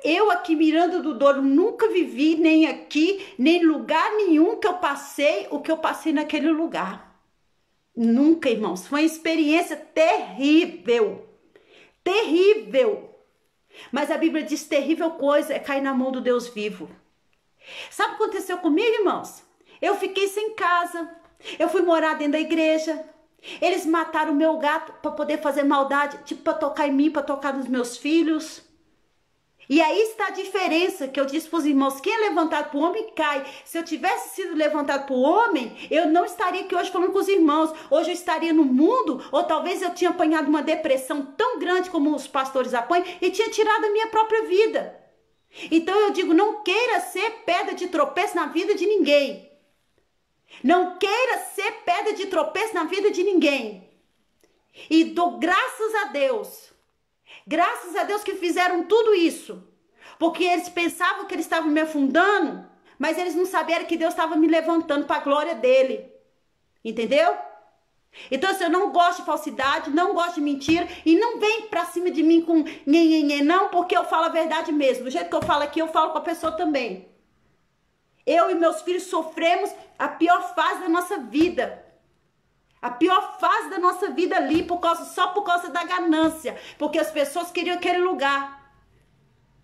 Eu aqui Miranda do Douro nunca vivi nem aqui, nem em lugar nenhum que eu passei o que eu passei naquele lugar. Nunca, irmãos. Foi uma experiência terrível. Terrível. Mas a Bíblia diz terrível coisa é cair na mão do Deus vivo. Sabe o que aconteceu comigo, irmãos? Eu fiquei sem casa. Eu fui morar dentro da igreja. Eles mataram o meu gato para poder fazer maldade, tipo para tocar em mim, para tocar nos meus filhos. E aí está a diferença que eu disse para os irmãos, quem é levantado para o homem cai. Se eu tivesse sido levantado para o homem, eu não estaria aqui hoje falando com os irmãos. Hoje eu estaria no mundo, ou talvez eu tinha apanhado uma depressão tão grande como os pastores apanham e tinha tirado a minha própria vida. Então eu digo, não queira ser pedra de tropeço na vida de ninguém. Não queira ser pedra de tropeço na vida de ninguém. E dou graças a Deus que fizeram tudo isso. Porque eles pensavam que eles estavam me afundando, Mas eles não sabiam que Deus estava me levantando para a glória dele. Entendeu? Então, assim, eu não gosto de falsidade, não gosto de mentira, e não vem pra cima de mim com nhenhenhê, não, porque eu falo a verdade mesmo. Do jeito que eu falo aqui, eu falo com a pessoa também. Eu e meus filhos sofremos a pior fase da nossa vida. A pior fase da nossa vida ali, só por causa da ganância. Porque as pessoas queriam aquele lugar.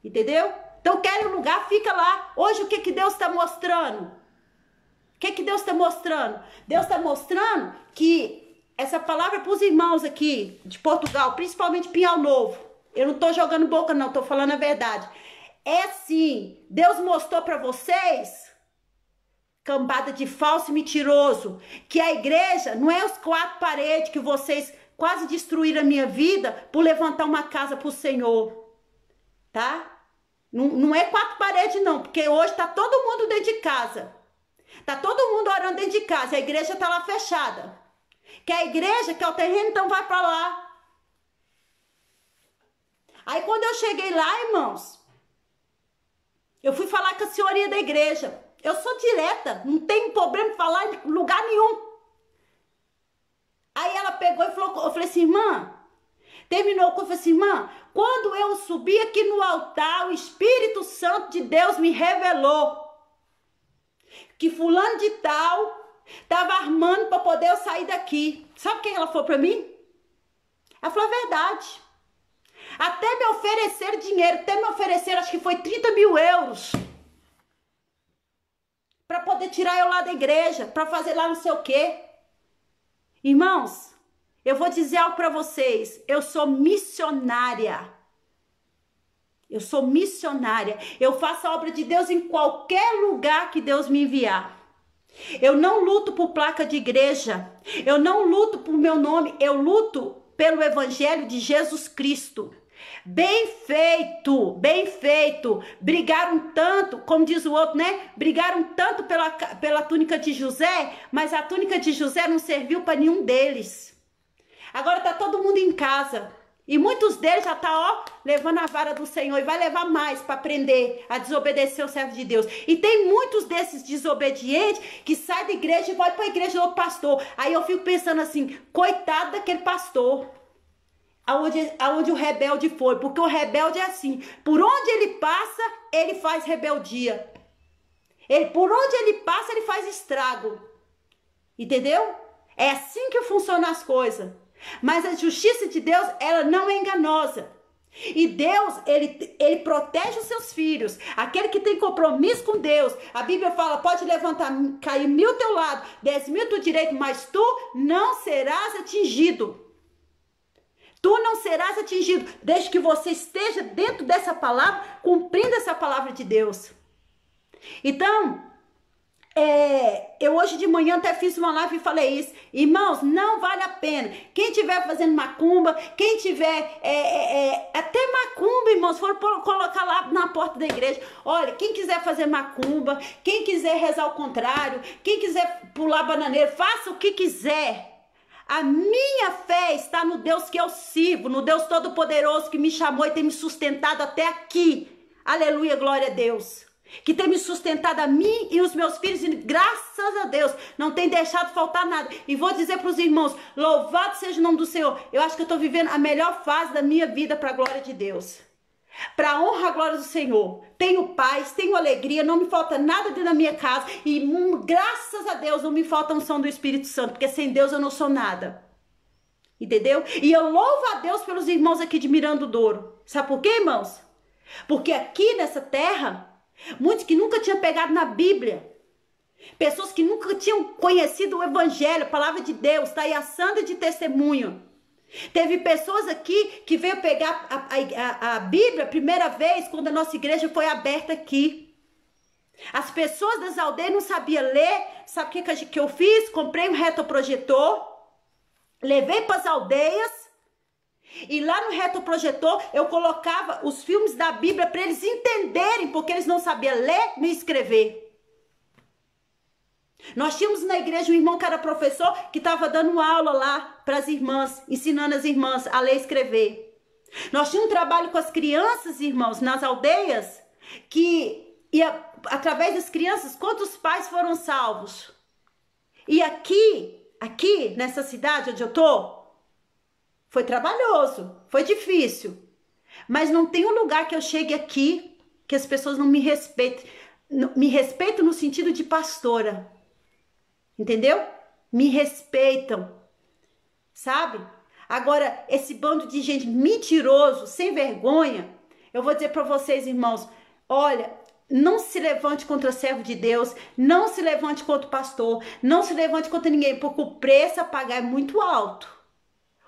Entendeu? Então, querem um lugar, fica lá. Hoje, o que que Deus está mostrando? O que que Deus está mostrando? Deus está mostrando que essa palavra é para os irmãos aqui de Portugal, principalmente Pinhal Novo. Eu não estou jogando boca, não, estou falando a verdade. É sim, Deus mostrou para vocês, cambada de falso e mentiroso, que a igreja não é os 4 paredes que vocês quase destruíram a minha vida por levantar uma casa para o Senhor, tá? Não é 4 paredes não, porque hoje tá todo mundo dentro de casa. Tá todo mundo orando dentro de casa, a igreja tá lá fechada. Que a igreja, que é o terreno, então vai para lá. Aí quando eu cheguei lá, irmãos, eu fui falar com a senhoria da igreja. Eu sou direta, não tenho problema de falar em lugar nenhum. Aí ela pegou e falou, eu falei assim, irmã, terminou com, eu falei assim, irmã, quando eu subi aqui no altar, o Espírito Santo de Deus me revelou que fulano de tal estava armando para poder eu sair daqui. Sabe o que ela falou para mim? Ela falou a verdade. Até me oferecer dinheiro, até me oferecer, acho que foi 30 mil euros. Para poder tirar eu lá da igreja, para fazer lá não sei o quê. Irmãos, eu vou dizer algo para vocês. Eu sou missionária. Eu sou missionária. Eu faço a obra de Deus em qualquer lugar que Deus me enviar. Eu não luto por placa de igreja. Eu não luto por meu nome. Eu luto pelo evangelho de Jesus Cristo. Bem feito, bem feito. Brigaram tanto, como diz o outro, né? Brigaram tanto pela túnica de José, mas a túnica de José não serviu para nenhum deles. Agora tá todo mundo em casa. E muitos deles já tá, ó, levando a vara do Senhor. E vai levar mais para aprender a desobedecer o servo de Deus. E tem muitos desses desobedientes que saem da igreja e vão para a igreja do outro pastor. Aí eu fico pensando assim, coitado daquele pastor. Aonde o rebelde foi. Porque o rebelde é assim. Por onde ele passa, ele faz rebeldia. Por onde ele passa, ele faz estrago. Entendeu? É assim que funcionam as coisas. Mas a justiça de Deus, ela não é enganosa. E Deus, ele protege os seus filhos. Aquele que tem compromisso com Deus. A Bíblia fala, pode levantar, cair 1000 ao teu lado, 10.000 ao teu direito, mas tu não serás atingido. Tu não serás atingido, desde que você esteja dentro dessa palavra, cumprindo essa palavra de Deus. Então, eu hoje de manhã até fiz uma live e falei isso. Irmãos, não vale a pena. Quem estiver fazendo macumba, quem tiver até macumba, irmãos, for colocar lá na porta da igreja. Olha, quem quiser fazer macumba, quem quiser rezar ao contrário, quem quiser pular bananeiro, faça o que quiser. A minha fé está no Deus que eu sirvo, no Deus Todo-Poderoso que me chamou e tem me sustentado até aqui. Aleluia, glória a Deus. Que tem me sustentado a mim e os meus filhos, e graças a Deus, não tem deixado faltar nada. E vou dizer para os irmãos, louvado seja o nome do Senhor. Eu acho que eu estou vivendo a melhor fase da minha vida para a glória de Deus. Para a honra e a glória do Senhor. Tenho paz, tenho alegria, não me falta nada dentro da minha casa. E graças a Deus não me falta a unção do Espírito Santo, porque sem Deus eu não sou nada. Entendeu? E eu louvo a Deus pelos irmãos aqui de Miranda do Douro. Sabe por quê, irmãos? Porque aqui nessa terra, muitos que nunca tinham pegado na Bíblia, pessoas que nunca tinham conhecido o Evangelho, a palavra de Deus, tá aí a santa de testemunho. Teve pessoas aqui que veio pegar a Bíblia a primeira vez quando a nossa igreja foi aberta aqui. As pessoas das aldeias não sabiam ler. Sabe o que eu fiz? Comprei um retroprojetor, levei para as aldeias e lá no retroprojetor eu colocava os filmes da Bíblia para eles entenderem, porque eles não sabiam ler nem escrever. Nós tínhamos na igreja um irmão que era professor, que estava dando aula lá para as irmãs, ensinando as irmãs a ler e escrever. Nós tínhamos um trabalho com as crianças, irmãos, nas aldeias, que ia através das crianças, quantos pais foram salvos? E aqui nessa cidade onde eu tô, foi trabalhoso, foi difícil. Mas não tem um lugar que eu chegue aqui que as pessoas não me respeitem. Me respeitam no sentido de pastora. Entendeu? Me respeitam. Sabe? Agora, esse bando de gente mentiroso, sem vergonha, eu vou dizer para vocês, irmãos, olha, não se levante contra o servo de Deus, não se levante contra o pastor, não se levante contra ninguém, porque o preço a pagar é muito alto.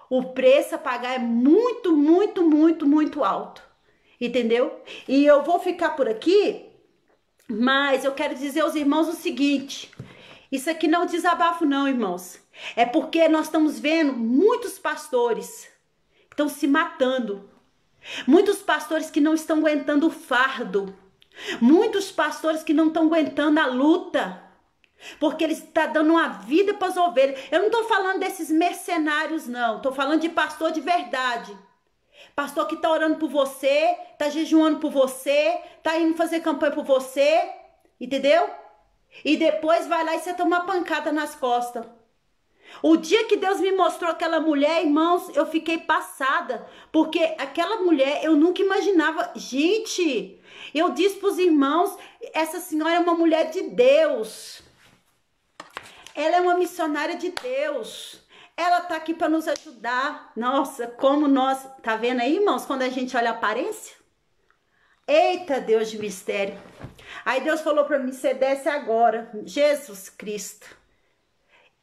O preço a pagar é muito, muito, muito, muito alto. Entendeu? E eu vou ficar por aqui, mas eu quero dizer aos irmãos o seguinte: isso aqui não é um desabafo não, irmãos. É porque nós estamos vendo muitos pastores que estão se matando. Muitos pastores que não estão aguentando o fardo. Muitos pastores que não estão aguentando a luta. Porque ele está dando uma vida para as ovelhas. Eu não estou falando desses mercenários, não. Estou falando de pastor de verdade. Pastor que está orando por você, está jejuando por você, está indo fazer campanha por você. Entendeu? E depois vai lá e você toma uma pancada nas costas. O dia que Deus me mostrou aquela mulher, irmãos, eu fiquei passada. Porque aquela mulher, eu nunca imaginava. Gente, eu disse para os irmãos, essa senhora é uma mulher de Deus. Ela é uma missionária de Deus. Ela tá aqui para nos ajudar. Nossa, como nós... Tá vendo aí, irmãos, quando a gente olha a aparência? Eita, Deus de mistério. Aí Deus falou para mim, você desce agora. Jesus Cristo.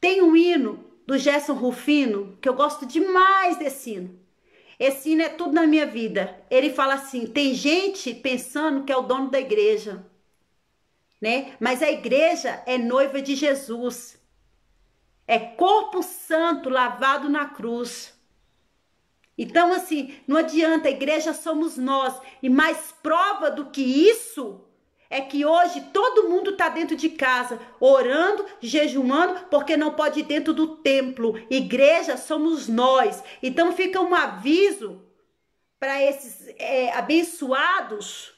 Tem um hino do Gerson Rufino, que eu gosto demais desse hino. Esse hino é tudo na minha vida. Ele fala assim, tem gente pensando que é o dono da igreja, né? Mas a igreja é noiva de Jesus. É corpo santo lavado na cruz. Então, assim, não adianta, a igreja somos nós. E mais prova do que isso é que hoje todo mundo está dentro de casa, orando, jejuando, porque não pode ir dentro do templo. Igreja somos nós. Então fica um aviso para esses abençoados,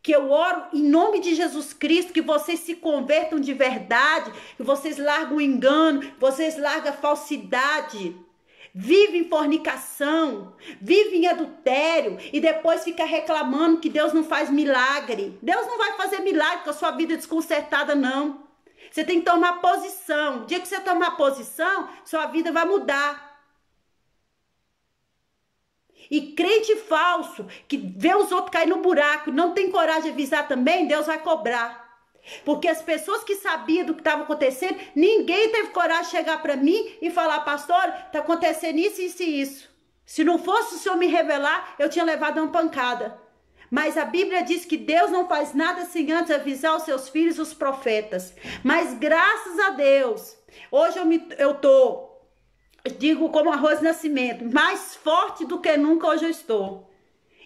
que eu oro em nome de Jesus Cristo, que vocês se convertam de verdade, que vocês largam o engano, que vocês largam a falsidade. Vive em fornicação, vive em adultério e depois fica reclamando que Deus não faz milagre. Deus não vai fazer milagre com a sua vida desconcertada, não. Você tem que tomar posição. O dia que você tomar posição, sua vida vai mudar. E crente falso, que vê os outros cair no buraco, não tem coragem de avisar também, Deus vai cobrar. Porque as pessoas que sabiam do que estava acontecendo, ninguém teve coragem de chegar para mim e falar, pastor, está acontecendo isso, isso e isso. Se não fosse o Senhor me revelar, eu tinha levado uma pancada. Mas a Bíblia diz que Deus não faz nada sem antes avisar os seus filhos, os profetas. Mas graças a Deus, hoje eu digo como arroz de nascimento, mais forte do que nunca hoje eu estou.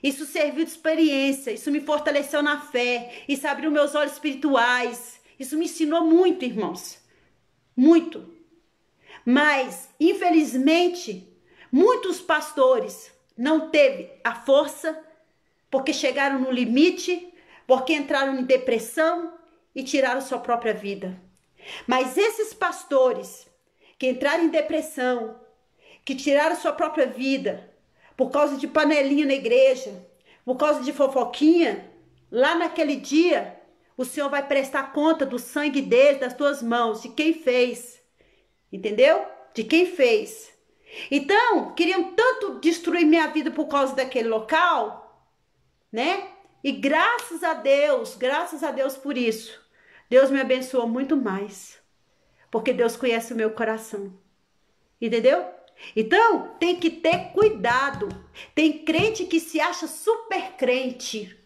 Isso serviu de experiência, isso me fortaleceu na fé, isso abriu meus olhos espirituais, isso me ensinou muito, irmãos, muito. Mas, infelizmente, muitos pastores não teve a força, porque chegaram no limite, porque entraram em depressão e tiraram sua própria vida. Mas esses pastores que entraram em depressão, que tiraram sua própria vida, por causa de panelinha na igreja, por causa de fofoquinha, lá naquele dia, o Senhor vai prestar conta do sangue dele, das tuas mãos, de quem fez. Entendeu? De quem fez. Então, queriam tanto destruir minha vida por causa daquele local, né? E graças a Deus por isso, Deus me abençoou muito mais. Porque Deus conhece o meu coração. Entendeu? Então, tem que ter cuidado. Tem crente que se acha super crente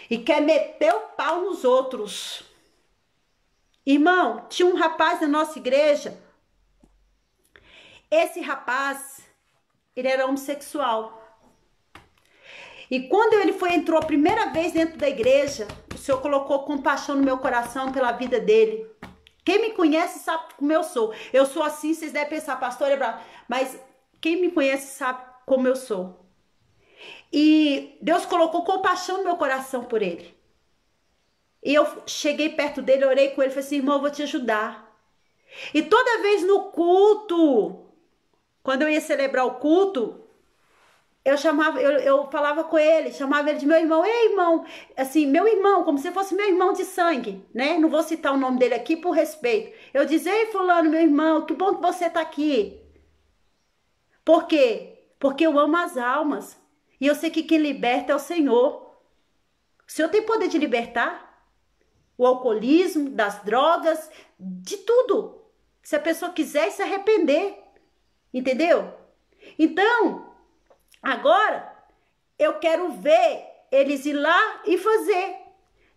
e quer meter o pau nos outros. Irmão, tinha um rapaz na nossa igreja. Esse rapaz, ele era homossexual. E quando ele entrou a primeira vez dentro da igreja, o Senhor colocou compaixão no meu coração pela vida dele. Quem me conhece sabe como eu sou. Eu sou assim, vocês devem pensar, pastor, mas quem me conhece sabe como eu sou. E Deus colocou compaixão no meu coração por ele. E eu cheguei perto dele, orei com ele, falei assim, irmão, eu vou te ajudar. E toda vez no culto, quando eu ia celebrar o culto, eu chamava, eu falava com ele, chamava ele de meu irmão. Ei, irmão, assim, meu irmão, como se fosse meu irmão de sangue, né? Não vou citar o nome dele aqui por respeito. Eu dizia, ei, fulano, meu irmão, que bom que você tá aqui. Por quê? Porque eu amo as almas. E eu sei que quem liberta é o Senhor. O Senhor tem poder de libertar o alcoolismo, das drogas, de tudo. Se a pessoa quiser se arrepender. Entendeu? Então, agora eu quero ver eles ir lá e fazer.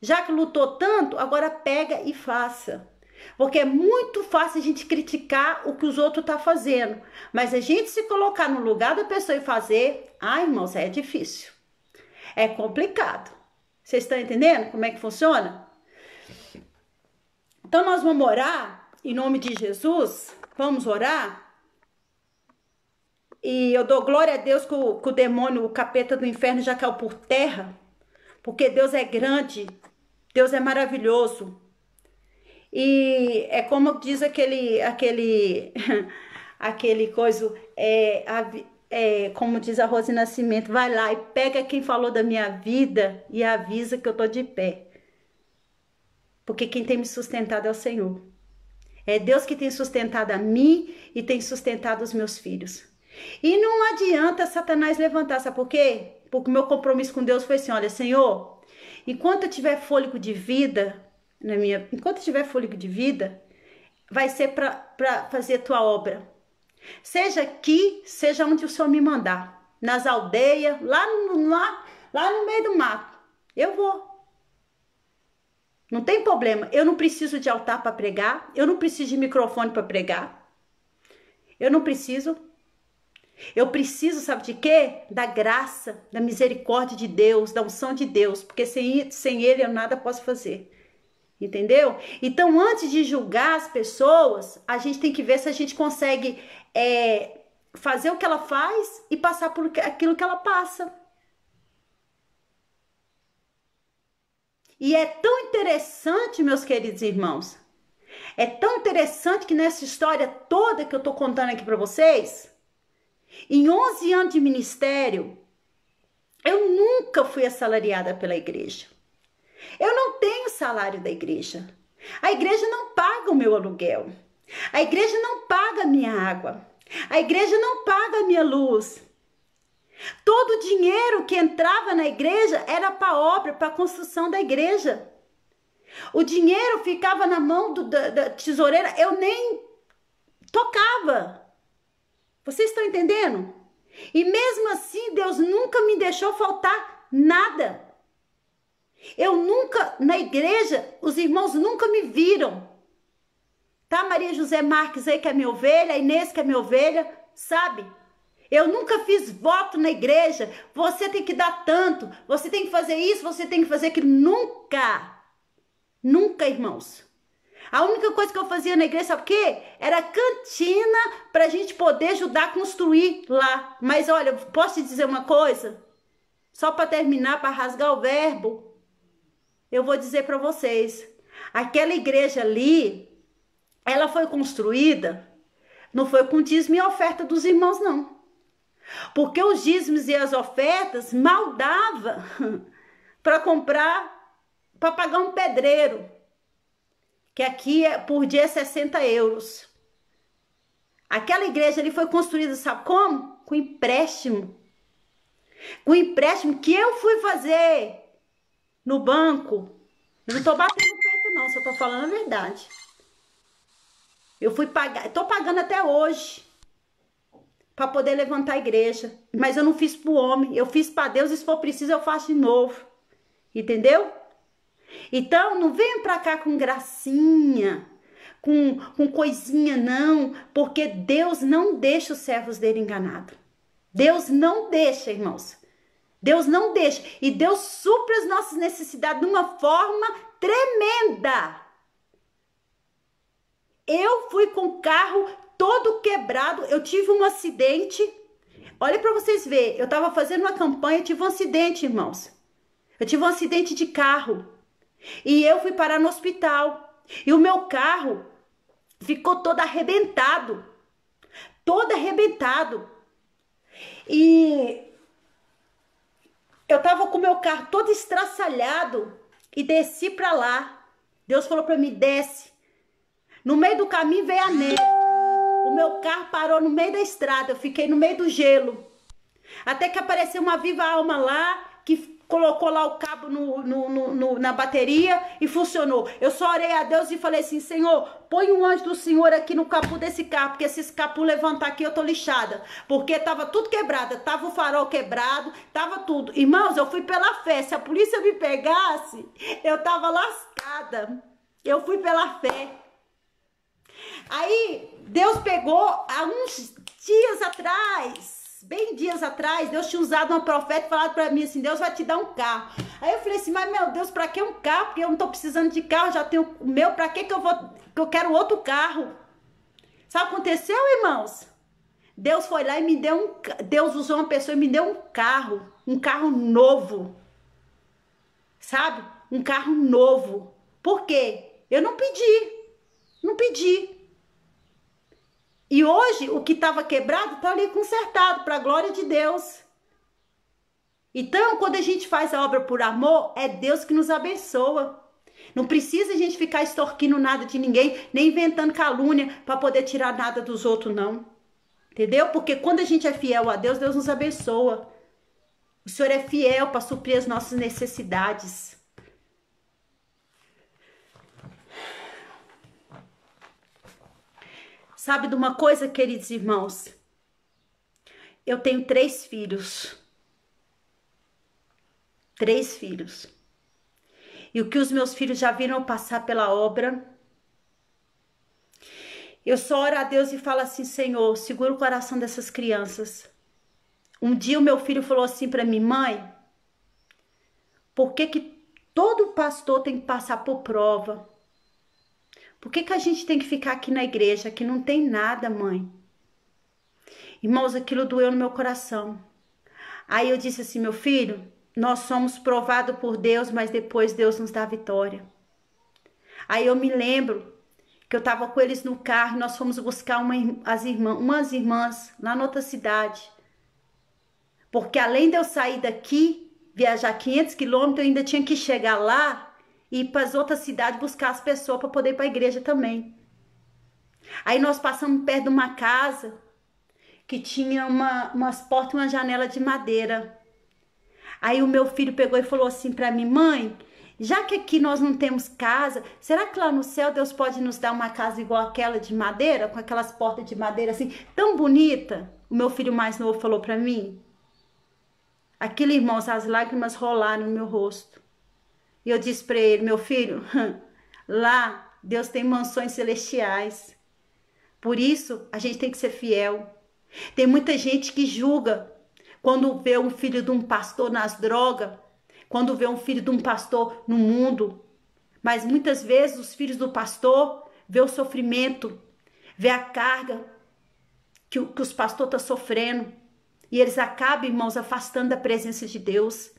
Já que lutou tanto, agora pega e faça. Porque é muito fácil a gente criticar o que os outros estão fazendo. Mas a gente se colocar no lugar da pessoa e fazer, ai, irmãos, é difícil. É complicado. Vocês estão entendendo como é que funciona? Então nós vamos orar, em nome de Jesus, vamos orar. E eu dou glória a Deus que o demônio, o capeta do inferno já caiu por terra. Porque Deus é grande, Deus é maravilhoso. E é como diz aquele coisa, como diz a Rose Nascimento, vai lá e pega quem falou da minha vida e avisa que eu tô de pé. Porque quem tem me sustentado é o Senhor. É Deus que tem sustentado a mim e tem sustentado os meus filhos. E não adianta Satanás levantar, sabe por quê? Porque o meu compromisso com Deus foi assim, olha, Senhor, enquanto eu tiver fôlego de vida, enquanto eu tiver fôlego de vida, vai ser para fazer tua obra. Seja aqui, seja onde o Senhor me mandar. Nas aldeias, lá no meio do mato. Eu vou. Não tem problema. Eu não preciso de altar para pregar. Eu não preciso de microfone para pregar. Eu não preciso. Eu preciso, sabe de quê? Da graça, da misericórdia de Deus, da unção de Deus. Porque sem Ele eu nada posso fazer. Entendeu? Então, antes de julgar as pessoas, a gente tem que ver se a gente consegue fazer o que ela faz e passar por aquilo que ela passa. E é tão interessante, meus queridos irmãos, é tão interessante que nessa história toda que eu tô contando aqui para vocês, em 11 anos de ministério, eu nunca fui assalariada pela igreja. Eu não tenho salário da igreja. A igreja não paga o meu aluguel. A igreja não paga a minha água. A igreja não paga a minha luz. Todo o dinheiro que entrava na igreja era para a obra, para a construção da igreja. O dinheiro ficava na mão da tesoureira, eu nem tocava. Vocês estão entendendo? E mesmo assim, Deus nunca me deixou faltar nada. Eu nunca, na igreja, os irmãos nunca me viram. Tá, Maria José Marques aí, que é minha ovelha, a Inês, que é minha ovelha, sabe? Eu nunca fiz voto na igreja, você tem que dar tanto, você tem que fazer isso, você tem que fazer aquilo. Nunca. Nunca, irmãos. A única coisa que eu fazia na igreja, sabe o quê? Era cantina pra gente poder ajudar a construir lá. Mas olha, posso te dizer uma coisa? Só para terminar, para rasgar o verbo, eu vou dizer para vocês. Aquela igreja ali, ela foi construída, não foi com dízimo e oferta dos irmãos, não. Porque os dízimos e as ofertas mal dava para comprar, para pagar um pedreiro, que aqui por dia é 60 euros. Aquela igreja ali foi construída, sabe como? Com empréstimo. Com empréstimo que eu fui fazer no banco. Eu não tô batendo no peito não, só tô falando a verdade. Eu fui pagar, tô pagando até hoje para poder levantar a igreja, mas eu não fiz pro homem, eu fiz para Deus, e se for preciso eu faço de novo. Entendeu? Então, não venha pra cá com gracinha, com coisinha não, porque Deus não deixa os servos dele enganados. Deus não deixa, irmãos. Deus não deixa. E Deus supre as nossas necessidades de uma forma tremenda. Eu fui com o carro todo quebrado, eu tive um acidente. Olha para vocês verem, eu estava fazendo uma campanha, tive um acidente, irmãos. Eu tive um acidente de carro. E eu fui parar no hospital. E o meu carro ficou todo arrebentado. Todo arrebentado. E eu tava com o meu carro todo estraçalhado e desci pra lá. Deus falou pra mim, desce. No meio do caminho veio a neve. O meu carro parou no meio da estrada. Eu fiquei no meio do gelo. Até que apareceu uma viva alma lá, que colocou lá o cabo na bateria e funcionou. Eu só orei a Deus e falei assim, Senhor, põe um anjo do Senhor aqui no capô desse carro, porque se esse capô levantar aqui eu tô lixada. Porque tava tudo quebrado, tava o farol quebrado, tava tudo. Irmãos, eu fui pela fé, se a polícia me pegasse, eu tava lascada. Eu fui pela fé. Aí, Deus pegou, há uns dias atrás, bem dias atrás, Deus tinha usado uma profeta e falado pra mim assim, Deus vai te dar um carro. Aí eu falei assim, mas meu Deus, pra que um carro? Porque eu não tô precisando de carro, já tenho o meu, pra que eu quero outro carro? Sabe o que aconteceu, irmãos? Deus foi lá e me deu Deus usou uma pessoa e me deu um carro novo. Sabe? Um carro novo. Por quê? Eu não pedi. E hoje, o que estava quebrado está ali consertado, para a glória de Deus. Então, quando a gente faz a obra por amor, é Deus que nos abençoa. Não precisa a gente ficar extorquindo nada de ninguém, nem inventando calúnia para poder tirar nada dos outros, não. Entendeu? Porque quando a gente é fiel a Deus, Deus nos abençoa. O Senhor é fiel para suprir as nossas necessidades. Sabe de uma coisa, queridos irmãos? Eu tenho 3 filhos. 3 filhos. E o que os meus filhos já viram passar pela obra, eu só oro a Deus e falo assim, Senhor, segura o coração dessas crianças. Um dia o meu filho falou assim para mim, mãe, por que todo pastor tem que passar por prova? Por que a gente tem que ficar aqui na igreja? Aqui não tem nada, mãe. Irmãos, aquilo doeu no meu coração. Aí eu disse assim, meu filho, nós somos provados por Deus, mas depois Deus nos dá vitória. Aí eu me lembro que eu estava com eles no carro, nós fomos buscar umas irmãs lá na outra cidade. Porque além de eu sair daqui, viajar 500 quilômetros, eu ainda tinha que chegar lá e ir para as outras cidades buscar as pessoas para poder ir para a igreja também. Aí nós passamos perto de uma casa que tinha umas portas e uma janela de madeira. Aí o meu filho pegou e falou assim para mim, mãe, já que aqui nós não temos casa, será que lá no céu Deus pode nos dar uma casa igual aquela de madeira, com aquelas portas de madeira assim, tão bonita? O meu filho mais novo falou para mim. Aquilo, irmãos, as lágrimas rolaram no meu rosto. E eu disse para ele, meu filho, lá Deus tem mansões celestiais. Por isso, a gente tem que ser fiel. Tem muita gente que julga quando vê um filho de um pastor nas drogas, quando vê um filho de um pastor no mundo. Mas muitas vezes os filhos do pastor vê o sofrimento, vê a carga que os pastores estão sofrendo. E eles acabam, irmãos, afastando da presença de Deus.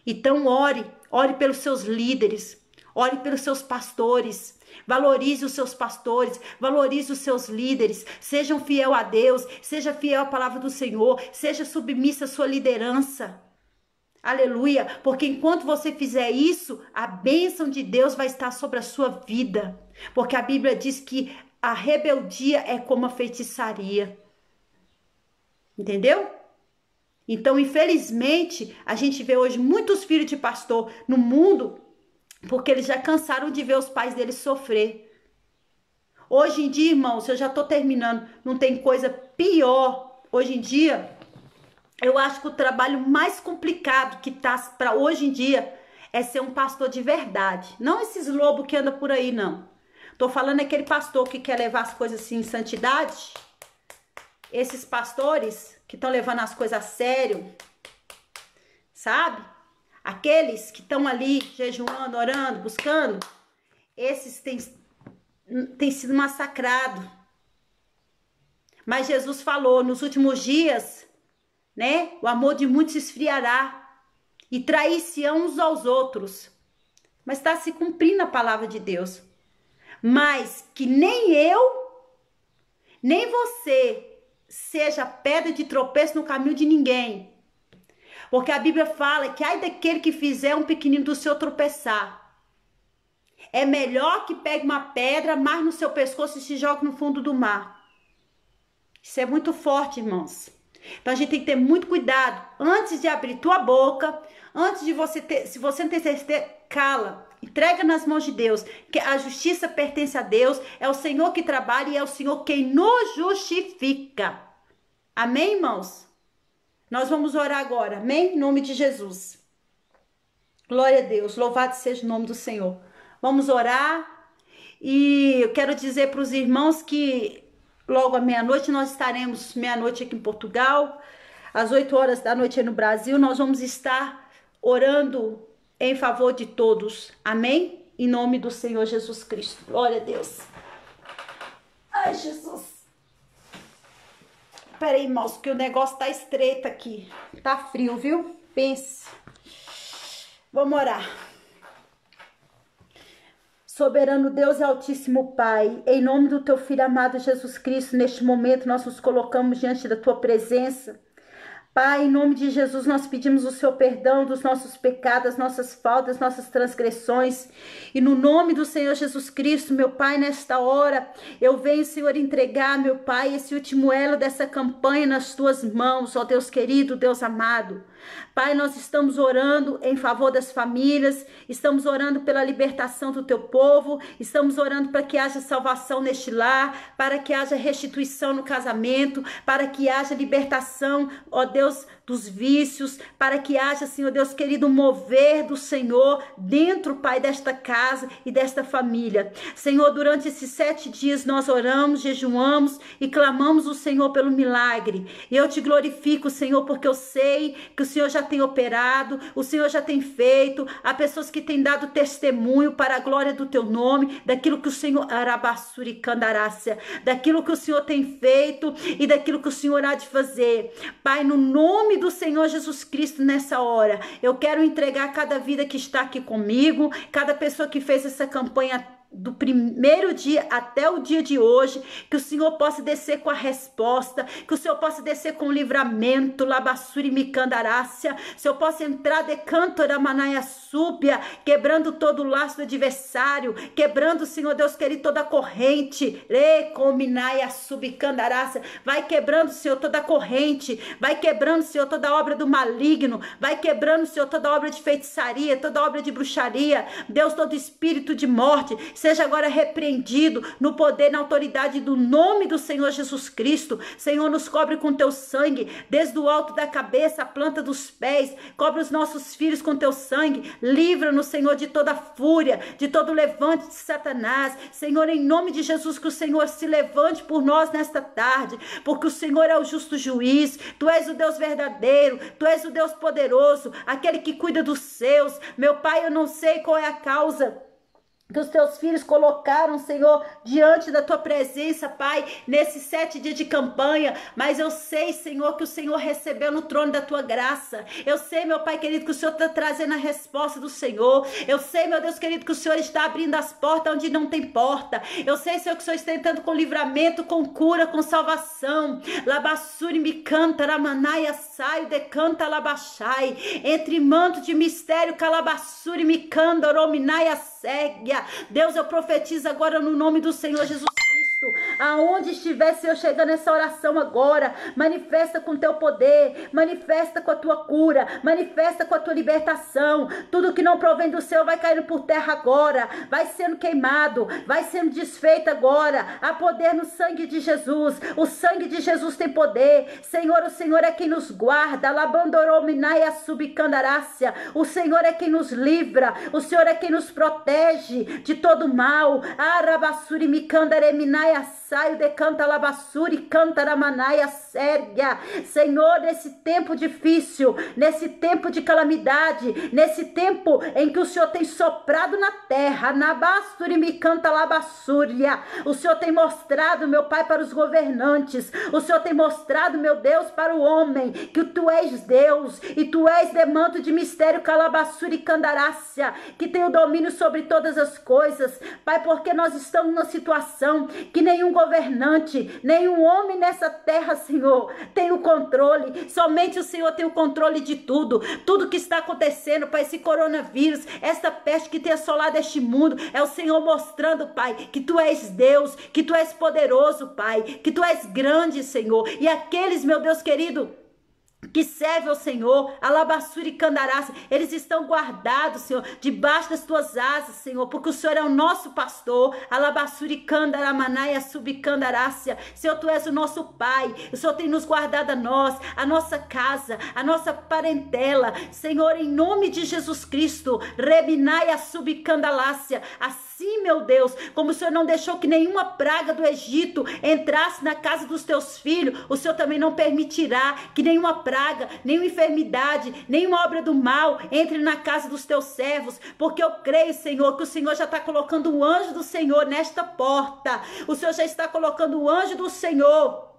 Então ore pelos seus líderes, ore pelos seus pastores, valorize os seus pastores, valorize os seus líderes, sejam fiel a Deus, seja fiel à palavra do Senhor, seja submissa à sua liderança. Aleluia, porque enquanto você fizer isso, a bênção de Deus vai estar sobre a sua vida, porque a Bíblia diz que a rebeldia é como a feitiçaria. Entendeu? Então, infelizmente, a gente vê hoje muitos filhos de pastor no mundo porque eles já cansaram de ver os pais deles sofrer. Hoje em dia, irmãos, eu já tô terminando, não tem coisa pior. Hoje em dia, eu acho que o trabalho mais complicado que tá para hoje em dia é ser um pastor de verdade. Não esses lobos que andam por aí, não. Tô falando aquele pastor que quer levar as coisas assim em santidade. Esses pastores que estão levando as coisas a sério, sabe? Aqueles que estão ali jejuando, orando, buscando, esses têm sido massacrados. Mas Jesus falou, nos últimos dias, né? O amor de muitos se esfriará e trair-se uns aos outros. mas está se cumprindo a palavra de Deus. Mas que nem eu, nem você seja pedra de tropeço no caminho de ninguém. Porque a Bíblia fala que ai daquele que fizer um pequenino do seu tropeçar. É melhor que pegue uma pedra, amarre no seu pescoço e se jogue no fundo do mar. Isso é muito forte, irmãos. Então a gente tem que ter muito cuidado antes de abrir tua boca, antes de você ter, se você não tem certeza, cala. Entrega nas mãos de Deus, que a justiça pertence a Deus, é o Senhor que trabalha e é o Senhor quem nos justifica. Amém, irmãos? Nós vamos orar agora, amém? Em nome de Jesus. Glória a Deus, louvado seja o nome do Senhor. Vamos orar e eu quero dizer para os irmãos que logo à meia-noite nós estaremos, meia-noite aqui em Portugal, às 8 horas da noite aí no Brasil, nós vamos estar orando em favor de todos, amém? Em nome do Senhor Jesus Cristo, glória a Deus. Ai, Jesus. Pera aí, irmãos, que o negócio tá estreito aqui, tá frio, viu? Pense. Vamos orar. Soberano Deus e Altíssimo Pai, em nome do teu Filho amado Jesus Cristo, neste momento nós nos colocamos diante da tua presença. Pai, em nome de Jesus, nós pedimos o seu perdão dos nossos pecados, nossas faltas, nossas transgressões. E no nome do Senhor Jesus Cristo, meu Pai, nesta hora, eu venho, Senhor, entregar, meu Pai, esse último elo dessa campanha nas tuas mãos, ó Deus querido, Deus amado. Pai, nós estamos orando em favor das famílias, estamos orando pela libertação do teu povo, estamos orando para que haja salvação neste lar, para que haja restituição no casamento, para que haja libertação, ó Deus, dos vícios, para que haja, Senhor Deus querido, mover do Senhor dentro, Pai, desta casa e desta família. Senhor, durante esses 7 dias nós oramos, jejuamos e clamamos o Senhor pelo milagre. E eu te glorifico, Senhor, porque eu sei que o Senhor já tem operado, o Senhor já tem feito, há pessoas que têm dado testemunho para a glória do teu nome, daquilo que o Senhor, Arabassuri Candarácia, daquilo que o Senhor tem feito e daquilo que o Senhor há de fazer. Pai, no nome do Senhor Jesus Cristo, nessa hora, eu quero entregar cada vida que está aqui comigo, cada pessoa que fez essa campanha do primeiro dia até o dia de hoje, que o Senhor possa descer com a resposta, que o Senhor possa descer com o livramento, Labassuri Micandarácia, se eu possa entrar de canto da manaia súbia, quebrando todo o laço do adversário, quebrando, Senhor Deus querido, toda a corrente, recominaia subicandarácia, vai quebrando, Senhor, toda a corrente, vai quebrando, Senhor, toda a obra do maligno, vai quebrando, Senhor, toda a obra de feitiçaria, toda a obra de bruxaria, Deus, todo espírito de morte, seja agora repreendido no poder, na autoridade do nome do Senhor Jesus Cristo. Senhor, nos cobre com teu sangue, desde o alto da cabeça, a planta dos pés, cobre os nossos filhos com teu sangue, livra-nos, Senhor, de toda fúria, de todo levante de Satanás. Senhor, em nome de Jesus, que o Senhor se levante por nós nesta tarde, porque o Senhor é o justo juiz, tu és o Deus verdadeiro, tu és o Deus poderoso, aquele que cuida dos seus. Meu Pai, eu não sei qual é a causa que os teus filhos colocaram, Senhor, diante da tua presença, Pai, nesses 7 dias de campanha, mas eu sei, Senhor, que o Senhor recebeu no trono da tua graça. Eu sei, meu Pai querido, que o Senhor está trazendo a resposta do Senhor. Eu sei, meu Deus querido, que o Senhor está abrindo as portas onde não tem porta. Eu sei, Senhor, que o Senhor está entrando com livramento, com cura, com salvação. Labassuri me canta, ramanaia saio, decanta labachai. Entre manto de mistério, calabassuri me canta, orominaia ségia. Deus, eu profetizo agora no nome do Senhor Jesus Cristo, aonde estiver, Senhor, chegando essa oração agora, manifesta com teu poder, manifesta com a tua cura, manifesta com a tua libertação. Tudo que não provém do Senhor vai caindo por terra agora, vai sendo queimado, vai sendo desfeito agora. Há poder no sangue de Jesus, o sangue de Jesus tem poder. Senhor, o Senhor é quem nos guarda, labandorominaia subicandarácia, o Senhor é quem nos livra, o Senhor é quem nos protege de todo mal. Arabassuri micandareminaia alabaçaio de canta alabassuri, canta ramanaia sérgia. Senhor, nesse tempo difícil, nesse tempo de calamidade, nesse tempo em que o Senhor tem soprado na terra, nabasturi me canta alabassúria, o Senhor tem mostrado, meu Pai, para os governantes, o Senhor tem mostrado, meu Deus, para o homem, que tu és Deus, e tu és demanto de mistério, calabassuri candarácia, que tem o domínio sobre todas as coisas, Pai, porque nós estamos numa situação que nenhum governante, nenhum homem nessa terra, Senhor, tem o controle, somente o Senhor tem o controle de tudo, tudo que está acontecendo, Pai, esse coronavírus, esta peste que tem assolado este mundo, é o Senhor mostrando, Pai, que tu és Deus, que tu és poderoso, Pai, que tu és grande, Senhor, e aqueles, meu Deus querido, que serve ao Senhor, alabassuri e candarácia, eles estão guardados, Senhor, debaixo das tuas asas, Senhor, porque o Senhor é o nosso pastor, alabassuri candaramanaia subcandarácia, Senhor, tu és o nosso Pai, o Senhor tem nos guardado a nós, a nossa casa, a nossa parentela, Senhor, em nome de Jesus Cristo, rebinaia subcandalácia, assim, meu Deus, como o Senhor não deixou que nenhuma praga do Egito entrasse na casa dos teus filhos, o Senhor também não permitirá que nenhuma praga, nenhuma enfermidade, nenhuma obra do mal entre na casa dos teus servos, porque eu creio, Senhor, que o Senhor já está colocando o anjo do Senhor nesta porta, o Senhor já está colocando o anjo do Senhor.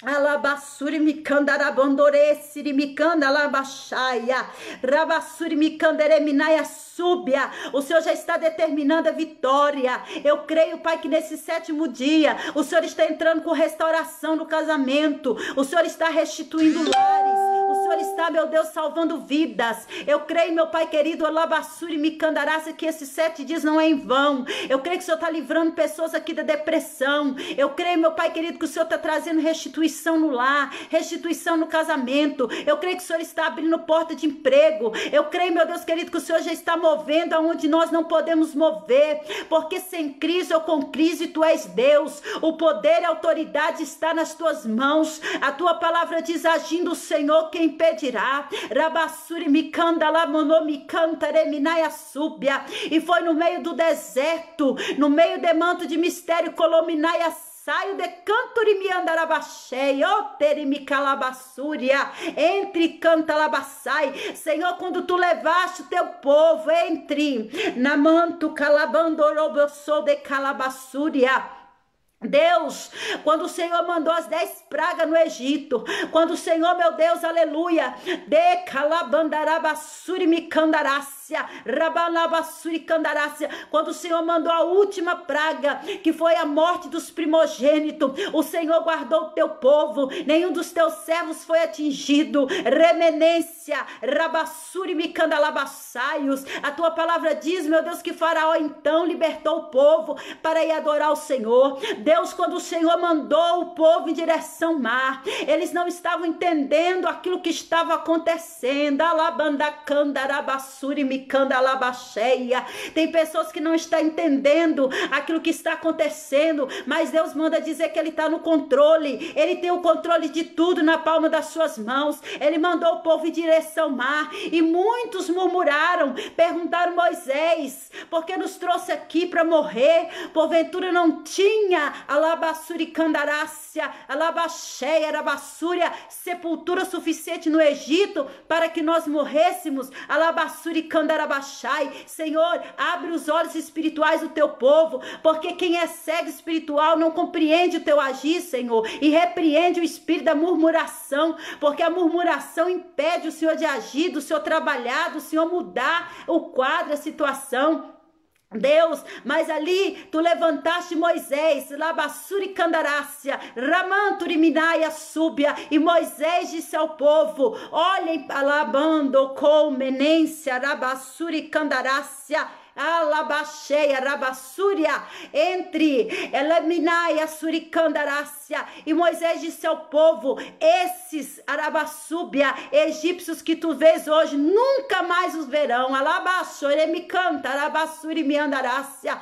Alabassuri me candarabandoreci me candalabaxaia rabassuri me candereminaia súbia. O Senhor já está determinando a vitória. Eu creio, Pai, que nesse 7º dia o Senhor está entrando com restauração no casamento, o Senhor está restituindo lares, o Senhor está, meu Deus, salvando vidas. Eu creio, meu Pai querido, alabassuri me candarácia, que esses 7 dias não é em vão. Eu creio que o Senhor está livrando pessoas aqui da depressão. Eu creio, meu Pai querido, que o Senhor está trazendo restituição no lar, restituição no casamento. Eu creio que o Senhor está abrindo porta de emprego. Eu creio, meu Deus querido, que o Senhor já está movendo aonde nós não podemos mover, porque sem crise ou com crise tu és Deus. O poder e a autoridade está nas tuas mãos. A tua palavra diz: agindo o Senhor, quem impedirá? Rabassuri me canda lá, mono me canta reminaia súbia. E foi no meio do deserto, no meio de manto de mistério, colominaia saio de canturi me andarabaxei, oteri me calabassúria, entre cantalabassai. Senhor, quando tu levaste o teu povo, entre na manto calabandorobossou de calabassúria. Deus, quando o Senhor mandou as 10 pragas no Egito, quando o Senhor, meu Deus, aleluia, de calabandarabassuri me candarácia, rabalabassuri candarácia, quando o Senhor mandou a última praga, que foi a morte dos primogênitos, o Senhor guardou o teu povo, nenhum dos teus servos foi atingido. Remenência, rabassuri me candalabassaios. A tua palavra diz, meu Deus, que Faraó então libertou o povo para ir adorar o Senhor. Deus, quando o Senhor mandou o povo em direção ao mar, eles não estavam entendendo aquilo que estava acontecendo. Tem pessoas que não estão entendendo aquilo que está acontecendo, mas Deus manda dizer que Ele está no controle. Ele tem o controle de tudo na palma das suas mãos. Ele mandou o povo em direção ao mar, e muitos murmuraram, perguntaram: Moisés, por que nos trouxe aqui para morrer? Porventura não tinha alabassuri candarácia, alabaxeia, arabassúria, sepultura suficiente no Egito para que nós morrêssemos? Alabassuri candarabaxai. Senhor, abre os olhos espirituais do teu povo, porque quem é cego espiritual não compreende o teu agir, Senhor, e repreende o espírito da murmuração, porque a murmuração impede o Senhor de agir, do Senhor trabalhar, do Senhor mudar o quadro, a situação. Deus, mas ali tu levantaste Moisés, labassuri candarácia, ramanturi minaia súbia, e Moisés disse ao povo: olhem, alabando com menência, rabassuri candarácia, alabaxeia, rabassúria, entre elaminaia suricandarácia. E Moisés disse ao povo: esses arabassúbia, egípcios que tu vês hoje, nunca mais os verão. Alabaxore me canta, arabassuri me andarácia,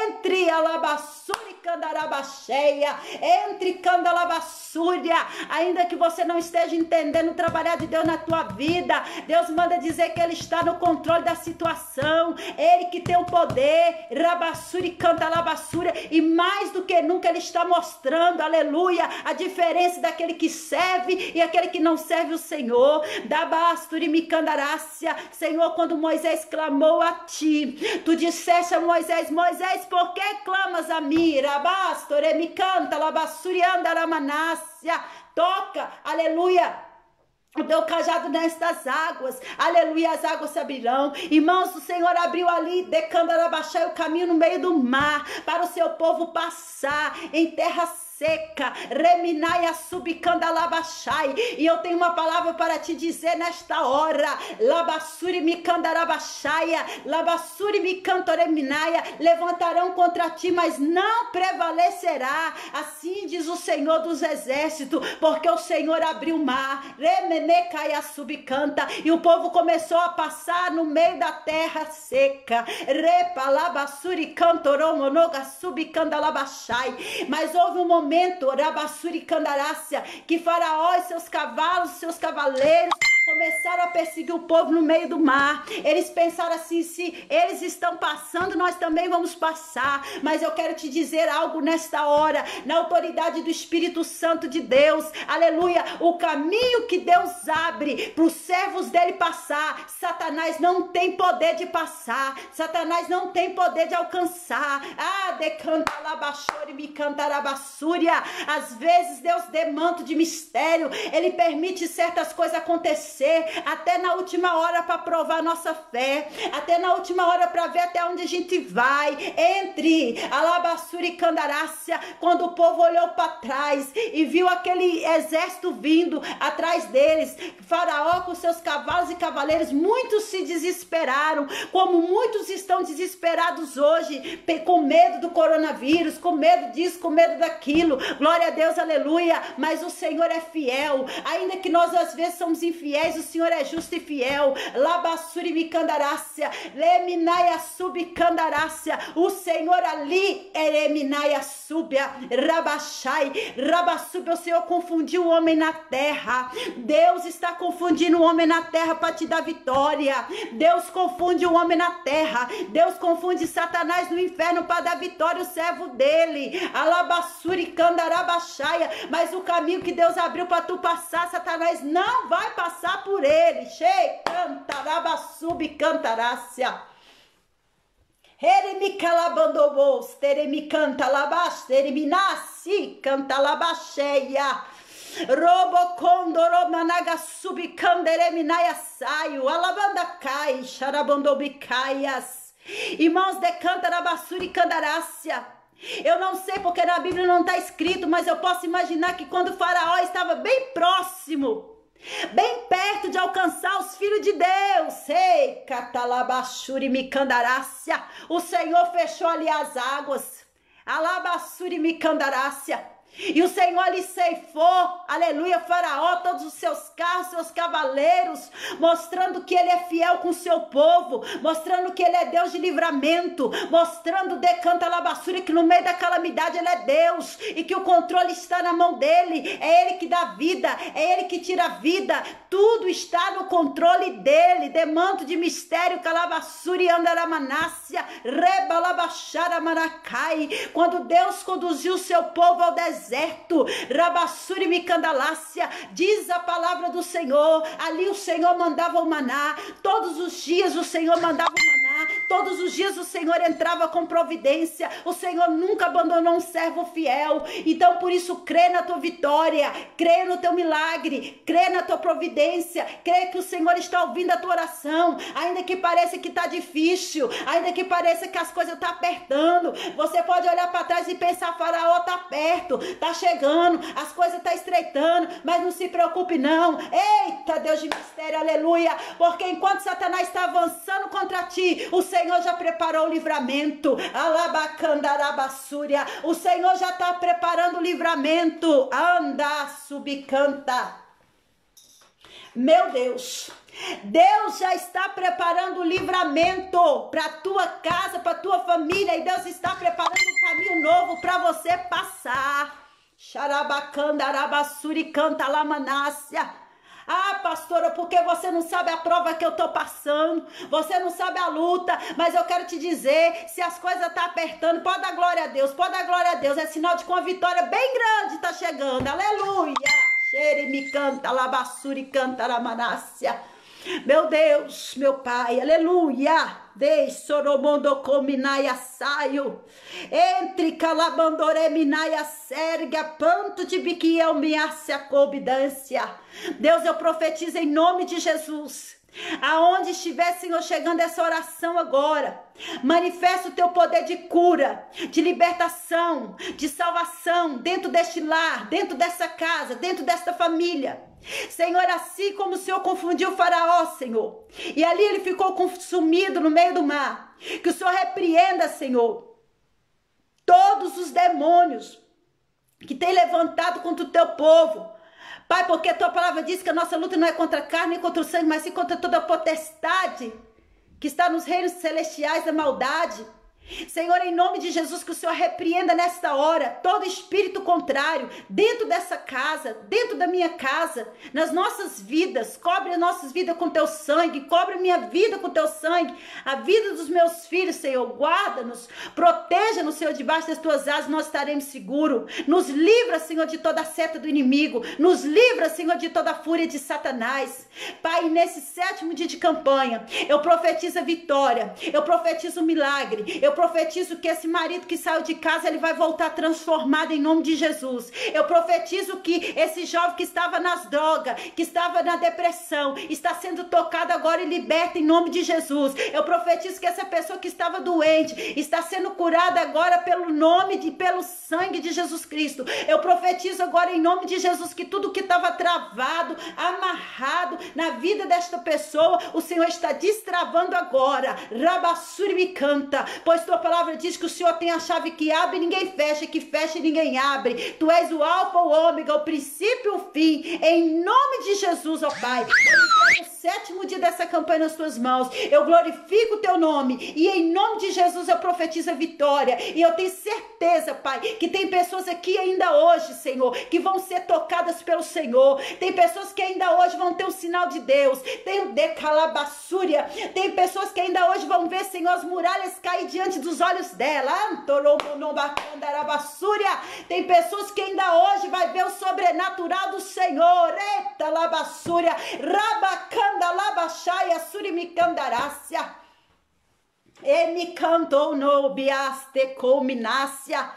entre alabassuri candarabaxeia, entre candalabassúria, ainda que você não esteja entendendo o trabalhar de Deus na tua vida, Deus manda dizer que Ele está no controle da situação, Ele que tem o poder, rabassuri cantalabassúria, e mais do que nunca Ele está mostrando, aleluia, a diferença daquele que serve e aquele que não serve o Senhor. Dabasturi micandarácia, Senhor, quando Moisés clamou a ti, tu disseste a Moisés, Moisés, por que clamas a mim? Rabastore me canta, labassuri andaramanáscia, toca, aleluia, o teu cajado nestas águas, aleluia, as águas se abrirão. Irmãos, o Senhor abriu ali, decandarabaxai, o caminho no meio do mar, para o seu povo passar em terra seca, reminai a subcandalabaxai, e eu tenho uma palavra para te dizer nesta hora, labassuri me candarabaxaia, labassuri me cantoreminaia, levantarão contra ti, mas não prevalecerá, assim diz o Senhor dos exércitos, porque o Senhor abriu o mar, remenecaia subcanta, e o povo começou a passar no meio da terra seca, repalabassuri cantoromonoga subcandalabaxai, mas houve um momento, Rabassuri Candarácia, que Faraó e seus cavalos, seus cavaleiros começaram a perseguir o povo no meio do mar. Eles pensaram assim, se eles estão passando, nós também vamos passar. Mas eu quero te dizer algo nesta hora, na autoridade do Espírito Santo de Deus, aleluia, o caminho que Deus abre para os servos dele passar, Satanás não tem poder de passar, Satanás não tem poder de alcançar. Decanta labaxore me cantarabassúria. Às vezes Deus demanda de mistério, Ele permite certas coisas acontecer, até na última hora para provar nossa fé, até na última hora para ver até onde a gente vai. Entre alabassura e candarácia, quando o povo olhou para trás e viu aquele exército vindo atrás deles, Faraó com seus cavalos e cavaleiros, muitos se desesperaram, como muitos estão desesperados hoje, com medo do coronavírus, com medo disso, com medo daquilo. Glória a Deus, aleluia. Mas o Senhor é fiel, ainda que nós às vezes somos infiéis, o Senhor é justo e fiel. Labassuri me candarácia, leminaia subcandarácia, o Senhor ali ereminaia súbia, rabachai, rabassúbia. O Senhor confundiu o homem na terra. Deus está confundindo o homem na terra para te dar vitória. Deus confunde o homem na terra. Deus confunde Satanás no inferno para dar vitória ao servo dele. Alabassuri candarabachai. Mas o caminho que Deus abriu para tu passar, Satanás não vai passar por ele. Che cantarabassubi cantarácia. Eremi calabandobos, teremi canta labax, teremi nasci canta labaxeia. Robo condoro managa subcandereminaia saio, alabanda cai, xarabandobicaias. Irmãos, decanta rabassuri candarácia. Eu não sei porque na Bíblia não está escrito, mas eu posso imaginar que quando o Faraó estava bem próximo, bem perto de alcançar os filhos de Deus, ei, catalabaxuri micandarácia, o Senhor fechou ali as águas, alabassuri micandarácia, e o Senhor lhe ceifou, aleluia, Faraó, todos os seus carros, seus cavaleiros, mostrando que ele é fiel com o seu povo, mostrando que ele é Deus de livramento, mostrando, decanta labassura, que no meio da calamidade ele é Deus, e que o controle está na mão dele, é ele que dá vida, é ele que tira a vida, tudo está no controle dele. Demanto de mistério, calabassura e andaramanássia, rebalabaxara manacai, quando Deus conduziu o seu povo ao deserto, rabassuri micandalácia, diz a palavra do Senhor, ali o Senhor mandava o maná, todos os dias o Senhor mandava o maná, todos os dias o Senhor entrava com providência, o Senhor nunca abandonou um servo fiel. Então por isso crê na tua vitória, crê no teu milagre, crê na tua providência, crê que o Senhor está ouvindo a tua oração, ainda que pareça que está difícil, ainda que pareça que as coisas estão apertando, você pode olhar para trás e pensar, Faraó está perto, tá chegando, as coisas tá estreitando, mas não se preocupe não. Eita, Deus de mistério, aleluia, porque enquanto Satanás está avançando contra ti, o Senhor já preparou o livramento. Alabacandarabassúria, o Senhor já está preparando o livramento. Anda, subcanta. Meu Deus, Deus já está preparando o livramento para a tua casa, para a tua família. E Deus está preparando um caminho novo para você passar. Xarabacanda, arabassuri, canta, lamanácia. Ah, pastora, porque você não sabe a prova que eu tô passando, você não sabe a luta, mas eu quero te dizer, se as coisas tá apertando, pode dar glória a Deus, pode dar glória a Deus, é sinal de que uma vitória bem grande tá chegando, aleluia. Xere me canta, labassuri, canta, lamanácia. Meu Deus, meu Pai, aleluia. Deixe soromondo cominaia saio. Entre calabandore minaia serga, panto de biquiel miácia cobidância. Deus, eu profetizo em nome de Jesus. Aonde estiver, Senhor, chegando essa oração agora, manifesta o teu poder de cura, de libertação, de salvação dentro deste lar, dentro dessa casa, dentro desta família. Senhor, assim como o Senhor confundiu o faraó, Senhor, e ali ele ficou consumido no meio do mar, que o Senhor repreenda, Senhor, todos os demônios que tem levantado contra o teu povo. Pai, porque a tua palavra diz que a nossa luta não é contra a carne nem contra o sangue, mas sim contra toda a potestade que está nos reinos celestiais da maldade. Senhor, em nome de Jesus, que o Senhor repreenda nesta hora todo espírito contrário dentro dessa casa, dentro da minha casa, nas nossas vidas. Cobre as nossas vidas com teu sangue, cobre a minha vida com teu sangue, a vida dos meus filhos, Senhor. Guarda-nos, proteja-nos, Senhor, debaixo das tuas asas, nós estaremos seguros. Nos livra, Senhor, de toda a seta do inimigo, nos livra, Senhor, de toda a fúria de Satanás. Pai, nesse 7º dia de campanha, eu profetizo a vitória, eu profetizo o milagre, eu profetizo que esse marido que saiu de casa, ele vai voltar transformado em nome de Jesus. Eu profetizo que esse jovem que estava nas drogas, que estava na depressão, está sendo tocado agora e liberto em nome de Jesus. Eu profetizo que essa pessoa que estava doente, está sendo curada agora pelo nome e pelo sangue de Jesus Cristo. Eu profetizo agora em nome de Jesus que tudo que estava travado, amarrado na vida desta pessoa, o Senhor está destravando agora. Rabassuri me canta, pois tua palavra diz que o Senhor tem a chave que abre e ninguém fecha, que fecha e ninguém abre. Tu és o alfa, o ômega, o princípio e o fim. Em nome de Jesus, ó Pai, eu entrego o 7º dia dessa campanha nas tuas mãos. Eu glorifico o teu nome e em nome de Jesus eu profetizo a vitória. E eu tenho certeza, Pai, que tem pessoas aqui ainda hoje, Senhor, que vão ser tocadas pelo Senhor. Tem pessoas que ainda hoje vão ter um sinal de Deus. Tem o decalabassúria. Tem pessoas que ainda hoje vão ver, Senhor, as muralhas cair diante dos olhos dela. Tem pessoas que ainda hoje vai ver o sobrenatural do Senhor. Eita labassúria, rabacanda labaxaia, surimicandarácia. Emicantou no biaste culminácia.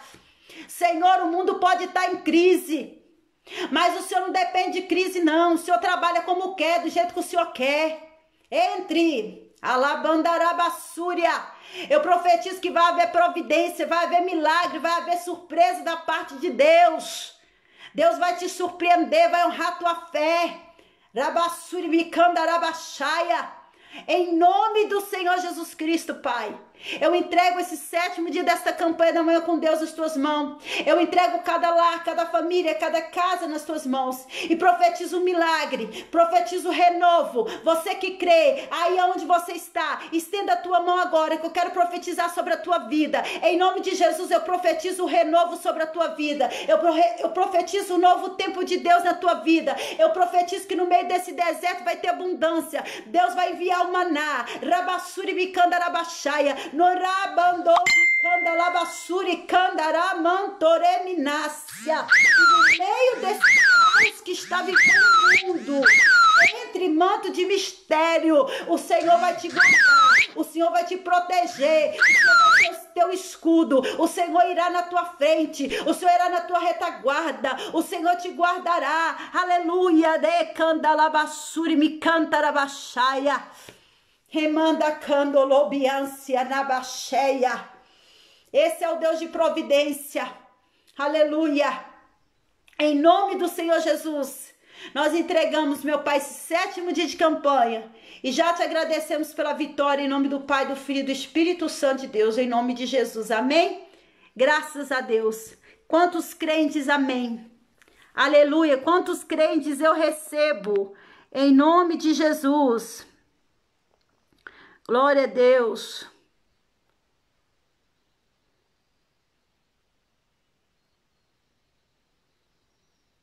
Senhor, o mundo pode estar em crise, mas o Senhor não depende de crise não. O Senhor trabalha como quer, do jeito que o Senhor quer. Entre alabandarabassúria. Eu profetizo que vai haver providência, vai haver milagre, vai haver surpresa da parte de Deus. Deus vai te surpreender, vai honrar tua fé. Rabassuri micandarabachaya. Em nome do Senhor Jesus Cristo, Pai, eu entrego esse 7º dia desta campanha da manhã com Deus nas tuas mãos. Eu entrego cada lar, cada família, cada casa nas tuas mãos. E profetizo um milagre, profetizo renovo. Você que crê, aí onde você está, estenda a tua mão agora, que eu quero profetizar sobre a tua vida. Em nome de Jesus, eu profetizo o renovo sobre a tua vida. Eu profetizo um novo tempo de Deus na tua vida. Eu profetizo que no meio desse deserto vai ter abundância. Deus vai enviar o maná. Rabassuri micandarabachaya. Norabando candalabassuri candaramantore-minácia. No meio desse caos que está vivendo o mundo, entre manto de mistério, o Senhor vai te guardar, o Senhor vai te proteger, o Senhor vai ser o teu escudo, o Senhor irá na tua frente, o Senhor irá na tua retaguarda, o Senhor te guardará. Aleluia. De candalabassuri me cantarabachaya. Remanda candolobiância na bacheia. Esse é o Deus de providência. Aleluia. Em nome do Senhor Jesus, nós entregamos, meu Pai, esse 7º dia de campanha. E já te agradecemos pela vitória em nome do Pai, do Filho e do Espírito Santo de Deus. Em nome de Jesus. Amém? Graças a Deus. Quantos crentes, amém. Aleluia. Quantos crentes eu recebo. Em nome de Jesus. Glória a Deus.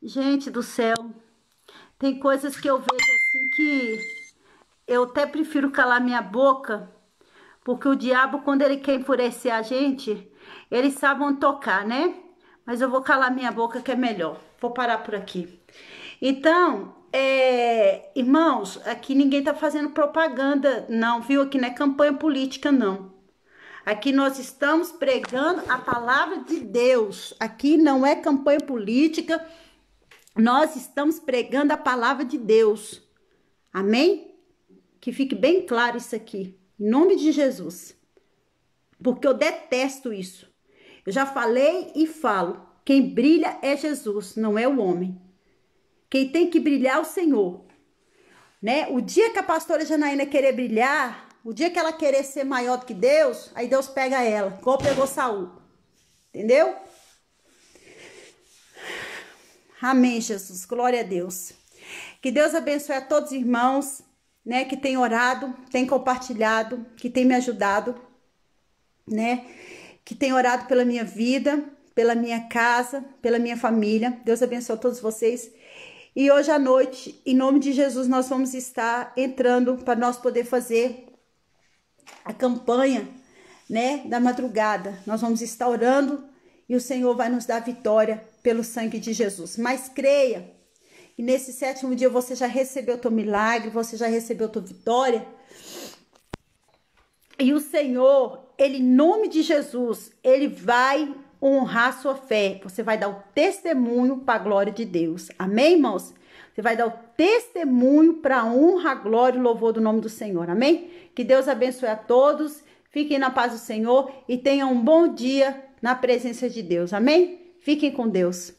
Gente do céu, tem coisas que eu vejo assim que eu até prefiro calar minha boca, porque o diabo, quando ele quer enfurecer a gente, eles sabem tocar, né? Mas eu vou calar minha boca que é melhor. Vou parar por aqui. Então, irmãos, aqui ninguém tá fazendo propaganda, não, viu? Aqui não é campanha política, não. Aqui nós estamos pregando a palavra de Deus. Aqui não é campanha política. Nós estamos pregando a palavra de Deus. Amém? Que fique bem claro isso aqui. Em nome de Jesus. Porque eu detesto isso. Eu já falei e falo. Quem brilha é Jesus, não é o homem. Quem tem que brilhar é o Senhor. Né? O dia que a pastora Janaína querer brilhar, o dia que ela querer ser maior do que Deus, aí Deus pega ela, igual pegou Saul. Entendeu? Amém, Jesus. Glória a Deus. Que Deus abençoe a todos os irmãos, né, que tem orado, tem compartilhado, que tem me ajudado, né, que tem orado pela minha vida, pela minha casa, pela minha família. Deus abençoe a todos vocês. E hoje à noite, em nome de Jesus, nós vamos estar entrando para nós poder fazer a campanha, né, da madrugada. Nós vamos estar orando e o Senhor vai nos dar vitória pelo sangue de Jesus. Mas creia, e nesse 7º dia você já recebeu teu milagre, você já recebeu tua vitória. E o Senhor, Ele, em nome de Jesus, Ele vai honrar sua fé. Você vai dar o testemunho para a glória de Deus. Amém, irmãos? Você vai dar o testemunho para a honra, glória e louvor do nome do Senhor. Amém? Que Deus abençoe a todos. Fiquem na paz do Senhor e tenham um bom dia na presença de Deus. Amém? Fiquem com Deus.